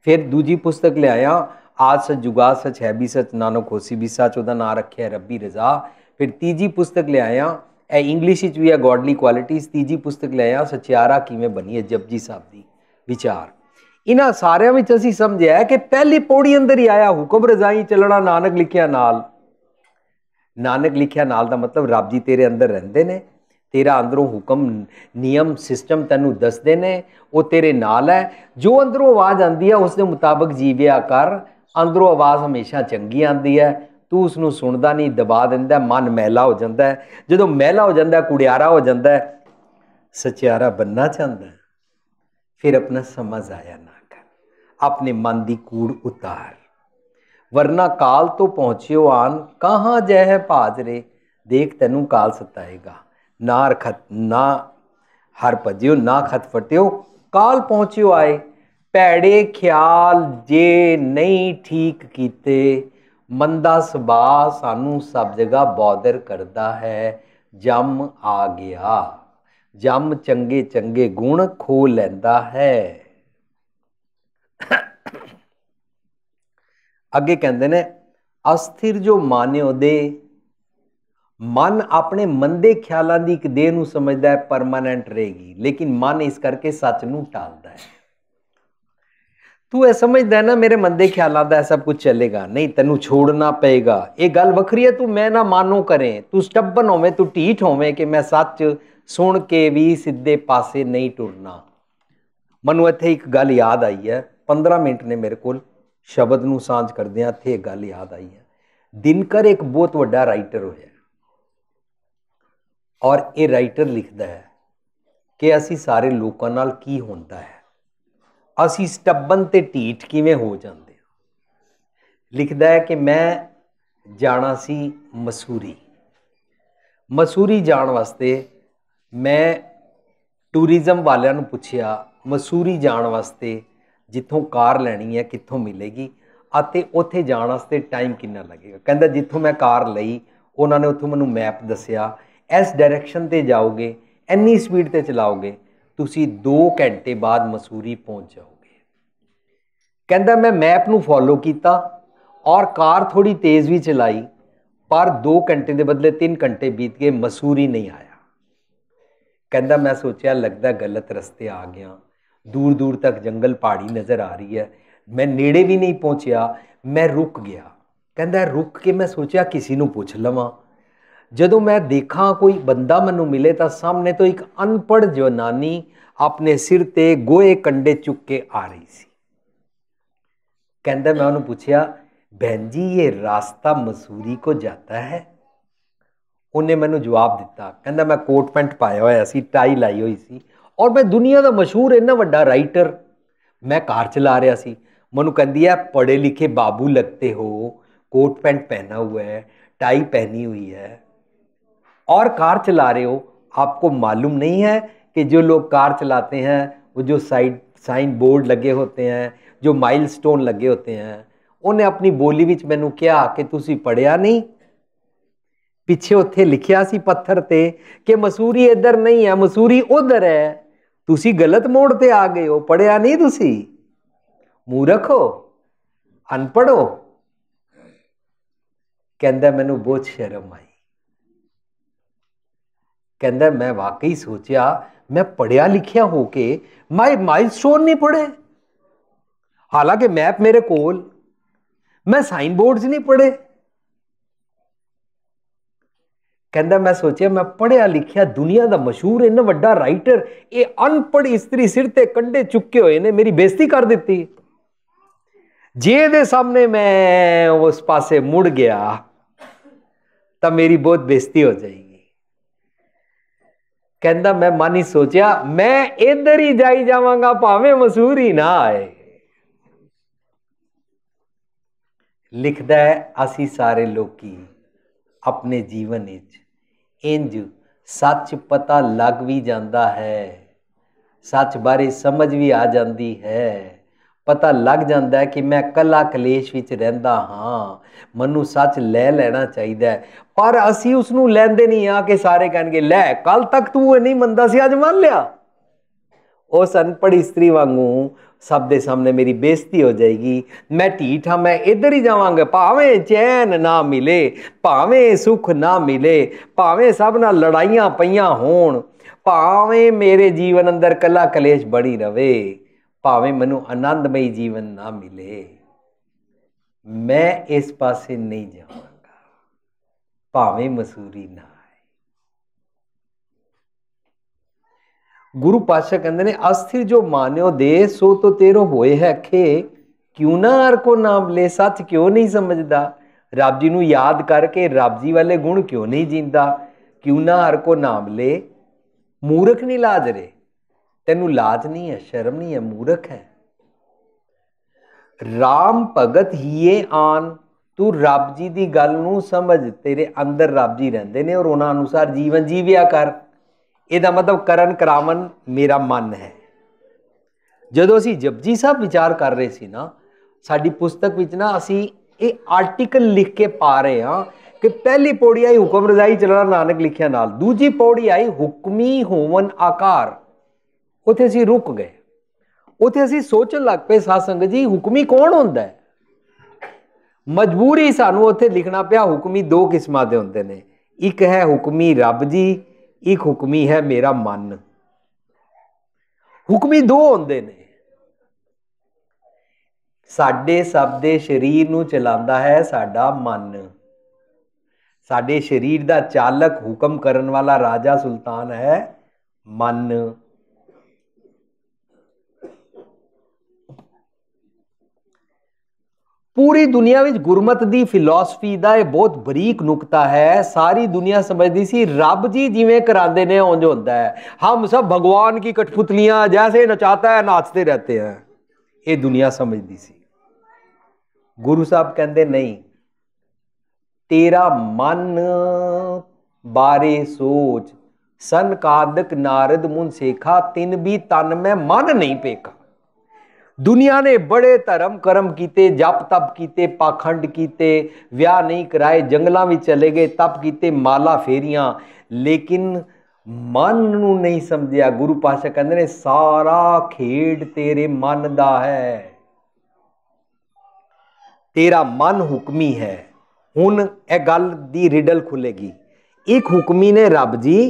ਫਿਰ ਦੂਜੀ ਪੁਸਤਕ ਲਿਆਇਆ ਆਦ ਸਚ ਜੁਗਾਦ ਸਚ ਹੈ ਵੀ ਸਚ ਨਾਨਕ ਹੋਸੀ ਵੀ ਸਚ, ਉਹਦਾ ਨਾਂ ਰੱਖਿਆ ਰੱਬੀ ਰਜ਼ਾ। ਫਿਰ ਤੀਜੀ ਪੁਸਤਕ ਲਿਆਇਆ, ਇਹ ਇੰਗਲਿਸ਼ ਵਿੱਚ ਵੀ ਹੈ, ਗੋਡਲੀ ਕੁਆਲਿਟੀਜ਼। ਤੀਜੀ ਪੁਸਤਕ ਲਿਆਇਆ ਸਚਿਆਰਾ ਕਿਵੇਂ ਬਣੀਏ, ਜਪਜੀ ਸਾਹਿਬ ਦੀ ਵਿਚਾਰ। ਇਹਨਾਂ ਸਾਰਿਆਂ ਵਿੱਚ ਅਸੀਂ ਸਮਝਿਆ ਕਿ ਪਹਿਲੀ ਪੌੜੀ ਅੰਦਰ ਹੀ ਆਇਆ ਹੁਕਮ ਰਜ਼ਾਈ ਚੱਲਣਾ ਨਾਨਕ ਲਿਖਿਆ ਨਾਲ। ਨਾਨਕ ਲਿਖਿਆ ਨਾਲ ਦਾ ਮਤਲਬ ਰੱਬ ਜੀ ਤੇਰੇ ਅੰਦਰ ਰਹਿੰਦੇ ਨੇ, ਤੇਰਾ ਅੰਦਰੋਂ ਹੁਕਮ ਨਿਯਮ ਸਿਸਟਮ ਤੈਨੂੰ ਦੱਸਦੇ ਨੇ, ਉਹ ਤੇਰੇ ਨਾਲ ਹੈ। ਜੋ ਅੰਦਰੋਂ ਆਵਾਜ਼ ਆਉਂਦੀ ਹੈ ਉਸ ਦੇ ਮੁਤਾਬਕ ਜੀਵਿਆ ਕਰ। ਅੰਦਰੋਂ ਆਵਾਜ਼ ਹਮੇਸ਼ਾ ਚੰਗੀ ਆਉਂਦੀ ਹੈ, ਤੂੰ ਉਸਨੂੰ ਸੁਣਦਾ ਨਹੀਂ, ਦਬਾ ਦਿੰਦਾ, ਮਨ ਮੈਲਾ ਹੋ ਜਾਂਦਾ ਹੈ। ਜਦੋਂ ਮੈਲਾ ਹੋ ਜਾਂਦਾ, ਕੁੜਿਆਰਾ ਹੋ ਜਾਂਦਾ ਹੈ, ਸਚਿਆਰਾ ਬੰਨਣਾ ਚਾਹੁੰਦਾ, ਫਿਰ ਆਪਣਾ ਸਮਾਂ ਜ਼ਾਇਆ ਨਾ ਕਰ, ਆਪਣੇ ਮਨ ਦੀ ਕੂੜ ਉਤਾਰ। ਵਰਨਾ ਕਾਲ ਤੋਂ ਪਹੁੰਚਿਓ ਆਨ, ਕਹਾਂ ਜੈ ਹੈ ਭਾਜਰੇ। ਦੇਖ ਤੈਨੂੰ ਕਾਲ ਸਤਾਏਗਾ, ਨਾ ਹਰ ਭਜਿਓ ਨਾ ਖਤ ਫਟਿਓ, ਕਾਲ ਪਹੁੰਚਿਓ ਆਏ। ਭੈੜੇ ਖਿਆਲ ਜੇ ਨਹੀਂ ਠੀਕ ਕੀਤੇ, ਮੰਦਾ ਸੁਭਾਅ ਸਾਨੂੰ ਸਭ ਜਗ੍ਹਾ ਬੌਦਰ ਕਰਦਾ ਹੈ। ਜੰਮ ਆ ਗਿਆ, ਜੰਮ ਚੰਗੇ ਚੰਗੇ ਗੁਣ ਖੋ ਲੈਂਦਾ ਹੈ। ਅੱਗੇ ਕਹਿੰਦੇ ਨੇ ਅਸਥਿਰ ਜੋ ਮਾਨਿਓ ਦੇ, ਮਨ ਆਪਣੇ ਮੰਦੇ ਖਿਆਲਾਂ ਦੀ ਇੱਕ ਦੇਹ ਨੂੰ ਸਮਝਦਾ ਹੈ ਪਰਮਾਨੈਂਟ ਰਹੇਗੀ, ਲੇਕਿਨ ਮਨ ਇਸ ਕਰਕੇ ਸੱਚ ਨੂੰ ਟਾਲਦਾ ਹੈ। ਤੂੰ ਇਹ ਸਮਝਦਾ ਨਾ ਮੇਰੇ ਮੰਦੇ ਖਿਆਲਾਂ ਦਾ ਸਭ ਕੁਝ ਚੱਲੇਗਾ, ਨਹੀਂ, ਤੈਨੂੰ ਛੋੜਨਾ ਪਏਗਾ। ਇਹ ਗੱਲ ਵੱਖਰੀ ਹੈ, ਤੂੰ ਮੈਂ ਨਾ ਮਾਨੋ ਕਰੇ, ਤੂੰ ਸਟੱਬਨ ਹੋਵੇਂ, ਤੂੰ ਢੀਠ ਹੋਵੇਂ ਕਿ ਮੈਂ ਸੱਚ ਸੁਣ ਕੇ ਵੀ ਸਿੱਧੇ ਪਾਸੇ ਨਹੀਂ ਟੁਰਨਾ। ਮੈਨੂੰ ਇੱਥੇ ਇੱਕ ਗੱਲ ਯਾਦ ਆਈ ਹੈ, 15 ਮਿੰਟ ਨੇ ਮੇਰੇ ਕੋਲ ਸ਼ਬਦ ਨੂੰ ਸਾਂਝ ਕਰਦਿਆਂ, ਇੱਥੇ ਇੱਕ ਗੱਲ ਯਾਦ ਆਈ ਹੈ। ਦਿਨਕਰ ਇੱਕ ਬਹੁਤ ਵੱਡਾ ਰਾਈਟਰ ਹੋਇਆ ਔਰ ਇਹ ਰਾਈਟਰ ਲਿਖਦਾ ਹੈ ਕਿ ਅਸੀਂ ਸਾਰੇ ਲੋਕਾਂ ਨਾਲ ਕੀ ਹੁੰਦਾ ਹੈ, ਅਸੀਂ ਸਟੱਬਨ ਤੇ ਢੀਠ ਕਿਵੇਂ ਹੋ ਜਾਂਦੇ ਹਾਂ। ਲਿਖਦਾ ਹੈ ਕਿ ਮੈਂ ਜਾਣਾ ਸੀ ਮਸੂਰੀ ਜਾਣ ਵਾਸਤੇ। ਮੈਂ ਟੂਰਿਜ਼ਮ ਵਾਲਿਆਂ ਨੂੰ ਪੁੱਛਿਆ ਮਸੂਰੀ ਜਾਣ ਵਾਸਤੇ ਜਿੱਥੋਂ ਕਾਰ ਲੈਣੀ ਹੈ ਕਿੱਥੋਂ ਮਿਲੇਗੀ ਅਤੇ ਉੱਥੇ ਜਾਣ ਵਾਸਤੇ ਟਾਈਮ ਕਿੰਨਾ ਲੱਗੇਗਾ। ਕਹਿੰਦਾ ਜਿੱਥੋਂ ਮੈਂ ਕਾਰ ਲਈ ਉਹਨਾਂ ਨੇ ਉੱਥੋਂ ਮੈਨੂੰ ਮੈਪ ਦੱਸਿਆ, ਇਸ ਡਾਇਰੈਕਸ਼ਨ 'ਤੇ ਜਾਓਗੇ, ਇੰਨੀ ਸਪੀਡ 'ਤੇ ਚਲਾਓਗੇ, ਤੁਸੀਂ 2 ਘੰਟੇ ਬਾਅਦ ਮਸੂਰੀ ਪਹੁੰਚ ਜਾਓਗੇ। ਕਹਿੰਦਾ ਮੈਂ ਮੈਪ ਨੂੰ ਫੋਲੋ ਕੀਤਾ ਔਰ ਕਾਰ ਥੋੜੀ ਤੇਜ਼ ਵੀ ਚਲਾਈ, ਪਰ 2 ਘੰਟੇ ਦੇ ਬਦਲੇ 3 ਘੰਟੇ ਬੀਤ ਗਏ, ਮਸੂਰੀ ਨਹੀਂ ਆਇਆ। ਕਹਿੰਦਾ ਮੈਂ ਸੋਚਿਆ ਲੱਗਦਾ ਗਲਤ ਰਸਤੇ ਆ ਗਿਆ, ਦੂਰ ਦੂਰ ਤੱਕ ਜੰਗਲ ਪਹਾੜੀ ਨਜ਼ਰ ਆ ਰਹੀ ਹੈ, ਮੈਂ ਨੇੜੇ ਵੀ ਨਹੀਂ ਪਹੁੰਚਿਆ, ਮੈਂ ਰੁਕ ਗਿਆ। ਕਹਿੰਦਾ ਰੁਕ ਕੇ ਮੈਂ ਸੋਚਿਆ ਕਿਸੇ ਨੂੰ ਪੁੱਛ ਲਵਾਂ। ਜਦੋਂ ਮੈਂ ਦੇਖਾਂ ਕੋਈ ਬੰਦਾ ਮੈਨੂੰ ਮਿਲੇ ਤਾਂ ਸਾਹਮਣੇ ਤੋਂ ਇੱਕ ਅਨਪੜ੍ਹ ਜਨਾਨੀ ਆਪਣੇ ਸਿਰ ਤੇ ਗੋਹੇ ਕੰਡੇ ਚੁੱਕ ਕੇ ਆ ਰਹੀ ਸੀ। ਕਹਿੰਦਾ ਮੈਂ ਉਹਨੂੰ ਪੁੱਛਿਆ ਬਹਿਨ ਜੀ ਇਹ ਰਾਸਤਾ ਮਸੂਰੀ ਕੋ ਜਾਤਾ ਹੈ। ਉਹਨੇ ਮੈਨੂੰ ਜਵਾਬ ਦਿੱਤਾ, ਕਹਿੰਦਾ ਮੈਂ ਕੋਟ ਪੈਂਟ ਪਾਇਆ ਹੋਇਆ ਸੀ, ਟਾਈ ਲਾਈ ਹੋਈ ਸੀ ਔਰ ਮੈਂ ਦੁਨੀਆ ਦਾ ਮਸ਼ਹੂਰ ਇੰਨਾ ਵੱਡਾ ਰਾਈਟਰ, ਮੈਂ ਕਾਰ ਚਲਾ ਰਿਹਾ ਸੀ। ਮੈਨੂੰ ਕਹਿੰਦੀ ਹੈ पढ़े लिखे बाबू लगते हो, कोट पैंट पहना हुआ है, टाई पहनी हुई है और कार चला रहे हो। आपको मालूम नहीं है कि जो लोग कार चलाते हैं वो जो साइन बोर्ड लगे होते हैं, जो माइलस्टोन लगे होते हैं, उन्हें अपनी बोली विच मैनू कहा कि तुसी पढ़िया नहीं, पिछे उत्थे लिखिया सी पत्थर ते कि मसूरी इधर नहीं है, मसूरी उधर है, तुसी गलत मोड़ ते आ गए हो, पढ़िया नहीं, तुसी मूर्ख हो, अनपढ़ हो। कहंदा मैनू बहुत शर्म आई। कहंदा मैं वाकई सोचा मैं पढ़िया लिखिया होके माइलस्टोन नहीं पढ़े, हालांकि मैप मेरे कोल, मैं साइन बोर्ड्स नहीं पढ़े। कहंदा मैं सोचा मैं पढ़िया लिखिया दुनिया का मशहूर इन्ना वड्डा राइटर, ये अनपढ़ इस्त्री सिर ते कंडे चुके हुए ने मेरी बेइज्जती कर दी। जे दे सामने मैं उस पासे मुड़ गया तो मेरी बहुत बेइज्जती हो जाएगी। कहंदा मैं मन ही सोचा मैं इधर ही जाई जावांगा भावें मसूरी ना आए। लिखदा है असी सारे लोकी अपने जीवन विच इंज सच पता लग भी जाता है, सच बारे समझ भी आ जाती है, पता लग जाता है कि मैं कला कलेश विच रहिंदा हाँ, मनु सच लै लेना चाहिए। पर असी उसनू लैंदे नहीं हाँ कि सारे कहणगे लै कल तक तू नहीं मनदा सी अज मान लिया। उस अनपढ़ी स्त्री वांगू सब दे सामने मेरी बेइज्जती हो जाएगी। मैं ढीठ हाँ, मैं इधर ही जावांगा, भावें चैन ना मिले, भावें सुख ना मिले, भावें सब नाल लड़ाइयां पईयां होण, भावें मेरे जीवन अंदर कला कलेश बनी रवे, भावें मैनू आनंदमयी जीवन ना मिले, मैं इस पासे नहीं जावांगा, भावें मसूरी ना आए। गुरु पातशाह कहते ने अस्थिर जो मान्यो दे सो तो तेरो होए है खे, क्यों ना हर को नाम ले, सच क्यों नहीं समझदा, रब जी नू याद करके रब जी वाले गुण क्यों नहीं जींदा, क्यों ना हर को नाम ले, मूर्ख नहीं लाज रे, तेनू लाज नहीं है, शर्म नहीं है, मूर्ख है। राम भगत हीए आन, तू रब जी की गल नू समझ, तेरे अंदर रब जी रहिंदे ने और उन्हां अनुसार जीवन जीविया कर। ਇਹਦਾ मतलब ਕਰਨ ਕਰਾਵਨ मेरा मन है। ਜਦੋਂ ਅਸੀਂ ਜਪਜੀ ਸਾਹਿਬ ਵਿਚਾਰ ਕਰ ਰਹੇ ਸੀ ਨਾ, ਸਾਡੀ ਪੁਸਤਕ ਵਿੱਚ ਨਾ ਅਸੀਂ ਇਹ ਆਰਟੀਕਲ ਲਿਖ ਕੇ ਪਾ ਰਹੇ ਹਾਂ ਕਿ ਪਹਿਲੀ ਪੌੜੀ ਆਈ ਹੁਕਮ ਰਜ਼ਾਈ ਚਲਣਾ ਨਾਨਕ ਲਿਖਿਆ ਨਾਲ, ਦੂਜੀ ਪੌੜੀ ਆਈ ਹੁਕਮੀ ਹੋਵਨ ਆਕਾਰ। ਉੱਥੇ ਅਸੀਂ ਰੁਕ ਗਏ, ਉੱਥੇ ਅਸੀਂ ਸੋਚਣ ਲੱਗ ਪਏ ਸਾਧ ਸੰਗਤ ਜੀ ਹੁਕਮੀ ਕੌਣ ਹੁੰਦਾ ਹੈ। ਮਜਬੂਰੀ ਸਾਨੂੰ ਉੱਥੇ ਲਿਖਣਾ ਪਿਆ ਹੁਕਮੀ ਦੋ ਕਿਸਮਾਂ ਦੇ ਹੁੰਦੇ ਨੇ, ਇੱਕ ਹੈ ਹੁਕਮੀ ਰੱਬ ਜੀ, एक हुक्मी है मेरा मन। हुक्मी दो होंदे ने, साडे सब दे शरीर नू चलांदा है साडा मन, साडे शरीर दा चालक हुक्म करन वाला राजा सुल्तान है मन। पूरी दुनिया में गुरमत की फिलॉसफी का यह बहुत बरीक नुकता है। सारी दुनिया समझती सी रब जी जिवें करांदे ने उंज होंदा है, हम सब भगवान की कठपुतलियां जैसे नचाता है नाचते रहते हैं, ये दुनिया समझती सी। गुरु साहब कहते नहीं, तेरा मन बारे सोच, सनकादक नारद मुन सेखा, तिन भी तन में मन नहीं पेखा। दुनिया ने बड़े धर्म कर्म किते, जप तप किते, पाखंड किते, विआह नहीं कराए, जंगलों में चले गए, तप किते, माला फेरियां, लेकिन मन नू नहीं समझिया। गुरु पातशाह कहते ने सारा खेड तेरे मन दा है, तेरा मन हुक्मी है। हुण यह गल दी रिडल खुलेगी, एक हुक्मी ने रब जी,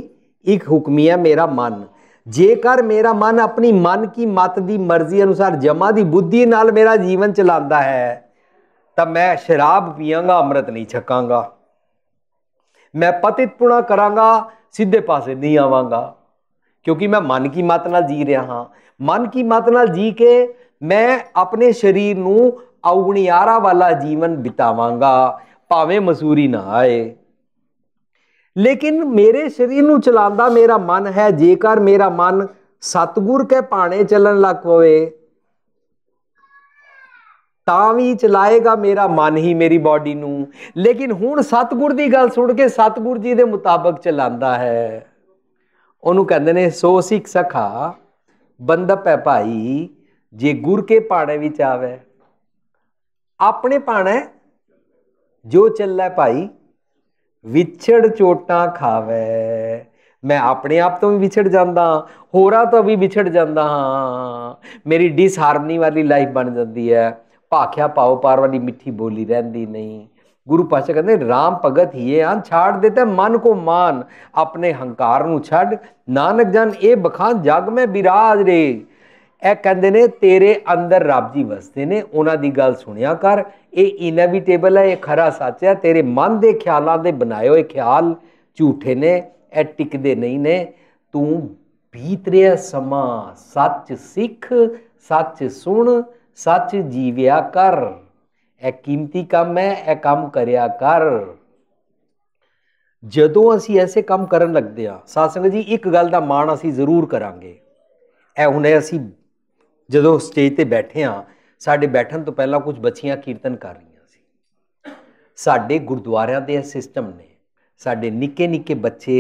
एक हुक्मी है मेरा मन। जेकर मेरा मन अपनी मन की मत की मर्जी अनुसार जमा की बुद्धि नाल मेरा जीवन चलाता है, तब मैं शराब पीआंगा, अमृत नहीं छकांगा, मैं पतित पुणा करांगा, सीधे पासे नहीं आवांगा, क्योंकि मैं मन की मत नाल जी रहा हाँ। मन की मत नाल जी के मैं अपने शरीर नू अवगुणियारा वाला जीवन बितावांगा, भावें मसूरी ना आए। लेकिन मेरे शरीर नू चलांदा मेरा मन है। जेकर मेरा मन सतगुर के भाणे चलन लग पवे तां भी चलाएगा मेरा मन ही मेरी बॉडी नू। लेकिन हुण सतगुर की गल सुन के सतगुर जी के मुताबिक चलांदा है, उन्होंने कहते ने सो सिख सखा बंदप है भाई, जे गुर के भाणे विच आवे, अपने भाणे जो चलै भाई, विछड़ चोटा खावे। मैं अपने आप तो भी विछड़ जाता, होरां तो भी विछड़ जाता हाँ, मेरी डिसहारमनी वाली लाइफ बन जाती है, भाख्या पाओ पार वाली मिठी बोली रहती नहीं। गुरु पातशाह कहते राम भगत ही आन, छाड़ देते मन को मान, अपने हंकार नू छड़, नानक जन ए बखान जग में बिराज रे। ਇਹ ਕਹਿੰਦੇ ਨੇ ਤੇਰੇ ਅੰਦਰ ਰੱਬ ਜੀ ਵਸਦੇ ਨੇ, ਉਹਨਾਂ ਦੀ ਗੱਲ ਸੁਣਿਆ ਕਰ। ਇਹ ਇਨੈਵਿਟੇਬਲ ਹੈ, ਇਹ ਖਰਾ ਸੱਚ ਹੈ। ਤੇਰੇ ਮਨ ਦੇ ਖਿਆਲਾਂ ਦੇ ਬਣਾਏ ਹੋਏ ਖਿਆਲ ਝੂਠੇ ਨੇ, ਇਹ ਟਿਕਦੇ ਨਹੀਂ ਨੇ। ਤੂੰ ਬੀਤ ਰਿਹਾ ਸਮਾਂ ਸੱਚ ਸਿੱਖ, ਸੱਚ ਸੁਣ, ਸੱਚ ਜੀਵਿਆ ਕਰ। ਇਹ ਕੀਮਤੀ ਕੰਮ ਹੈ, ਇਹ ਕੰਮ ਕਰਿਆ ਕਰ। ਜਦੋਂ ਅਸੀਂ ਐਸੇ ਕੰਮ ਕਰਨ ਲੱਗਦੇ ਹਾਂ ਸਾਧ ਸੰਗਤ ਜੀ, ਇੱਕ ਗੱਲ ਦਾ ਮਾਣ ਅਸੀਂ ਜ਼ਰੂਰ ਕਰਾਂਗੇ। ਇਹ ਹੁਣੇ ਅਸੀਂ ਜਦੋਂ ਸਟੇਜ ਤੇ ਬੈਠੇ ਹਾਂ, ਸਾਡੇ ਬੈਠਣ ਤੋਂ ਪਹਿਲਾਂ ਕੁਝ ਬੱਚੀਆਂ ਕੀਰਤਨ ਕਰ ਰਹੀਆਂ ਸੀ। ਸਾਡੇ ਗੁਰਦੁਆਰਿਆਂ ਦੇ ਇਹ ਸਿਸਟਮ ਨੇ, ਸਾਡੇ ਨਿੱਕੇ ਨਿੱਕੇ ਬੱਚੇ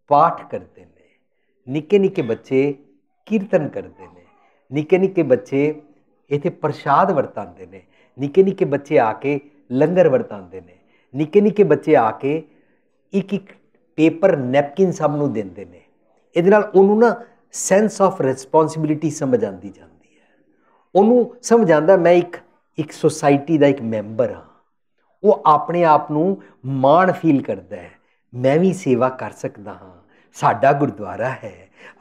ਪਾਠ ਕਰਦੇ ਨੇ, ਨਿੱਕੇ ਨਿੱਕੇ ਬੱਚੇ ਕੀਰਤਨ ਕਰਦੇ ਨੇ, ਨਿੱਕੇ ਨਿੱਕੇ ਬੱਚੇ इत्थे प्रसाद वरतांदे ने, निक्के निक्के बच्चे आके लंगर वरतांदे ने, निक्के निक्के बच्चे आके एक एक पेपर नैपकिन सब नूं दिंदे ने। इहदे नाल उहनूं ना सेंस ऑफ रिस्पोंसिबिलिटी समझ आती जाती है, उहनूं समझ आंदा मैं एक सोसाइटी का एक मैंबर हाँ। वो अपने आप नूं माण फील करता है, मैं भी सेवा कर सकता हाँ, साडा गुरुद्वारा है,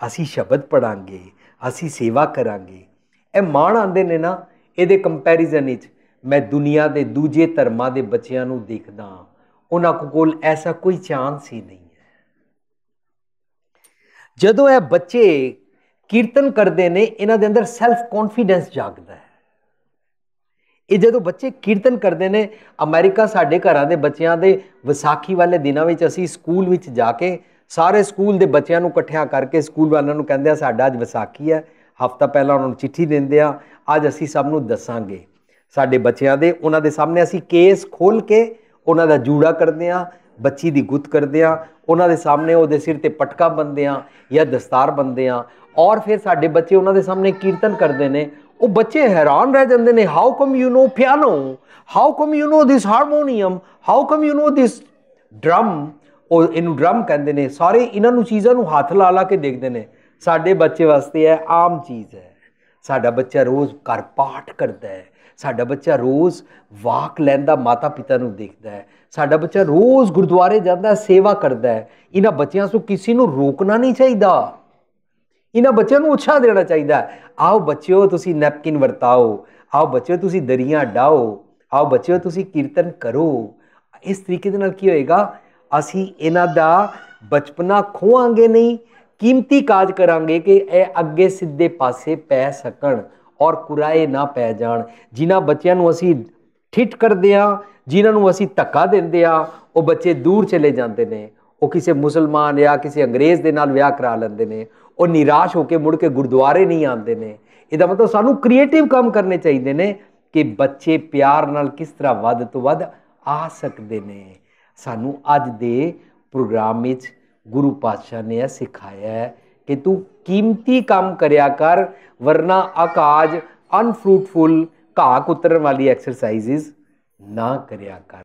असी शब्द पढ़ांगे, असी सेवा करांगे। ਇਹ ਮਾਣ आंदे ने ना, ਇਹਦੇ कंपैरिजन विच मैं दुनिया के दूजे धर्मां के बच्चों नूं देखदा, उन्हां कोल ऐसा कोई चांस ही नहीं है। जदों ये बच्चे कीर्तन करते हैं, इन्हां दे अंदर सैल्फ कॉन्फिडेंस जागदा है। ये जदों बच्चे कीर्तन करते हैं, अमेरिका साडे घरां दे बच्चों के विसाखी वाले दिनों में असीं स्कूल विच जाके सारे स्कूल के बच्चों नूं इकट्ठियां करके स्कूल वालों नूं कहंदे आ साडा अज विसाखी है, हफ्ता पहला उन्होंने चिट्ठी देंदे आ, अज असीं सब नूं दसांगे साडे बच्चों के, उन्हां दे सामने असीं केस खोल के उन्हां दा जूड़ा करदे आ, बच्ची दी गुत्त करदे आ, उन्हां दे सामने उहदे सिर ते पटका बंदे आ या दस्तार बंदे आ, और फिर साडे बच्चे उन्हां दे सामने कीर्तन करदे ने। वो बच्चे हैरान रह जाते हैं, how come you know piano, how come you know this harmonium, how come you know this drum. और इनू ड्रम कहते हैं। सारे इन्होंने चीज़ों हथ ला ला के देखते हैं। साडे बच्चे वास्ते है आम चीज़ है। साडा बच्चा रोज़ घर पाठ करता है, साडा बच्चा रोज़ वाक लैंदा माता पिता नूं देखता है, साडा बच्चा रोज़ गुरुद्वारे जाता है, सेवा करता है। इन्हां बच्चों को किसी को रोकना नहीं चाहिए, इन्हां बच्चों को उत्साह देना चाहिए। आओ बच्चों तुसी नैपकिन वरताओ, आओ बच्चों तुसी दरियां डाओ, आओ बच्चों तुसी कीर्तन करो। इस तरीके दे नाल की होएगा, असी इन्हां दा बचपना खोआंगे नहीं, कीमती काज करांगे कि यह अगे सीधे पासे पै सकण और कुराए ना पै जाण। जिन्हां बच्चों नूं असी ठिठ करदे आ, जिन्हां नूं असी धक्का दिंदे आ, वो बच्चे दूर चले जाते हैं, वो किसी मुसलमान या किसी अंग्रेज़ के नाल विआह करा लेंदे ने, वो निराश होकर मुड़ के गुरुद्वारे नहीं आते हैं। इसदा मतलब सानू क्रिएटिव काम करने चाहिए ने कि बच्चे प्यार नाल किस तरह वध तो वध आ सकते हैं। सानू अज दे प्रोग्राम में गुरु पातशाह ने यह सिखाया है कि तू कीमती काम करया कर, वरना अकाज अनफ्रूटफुल घाह कुतरन वाली एक्सरसाइजिज ना करया कर।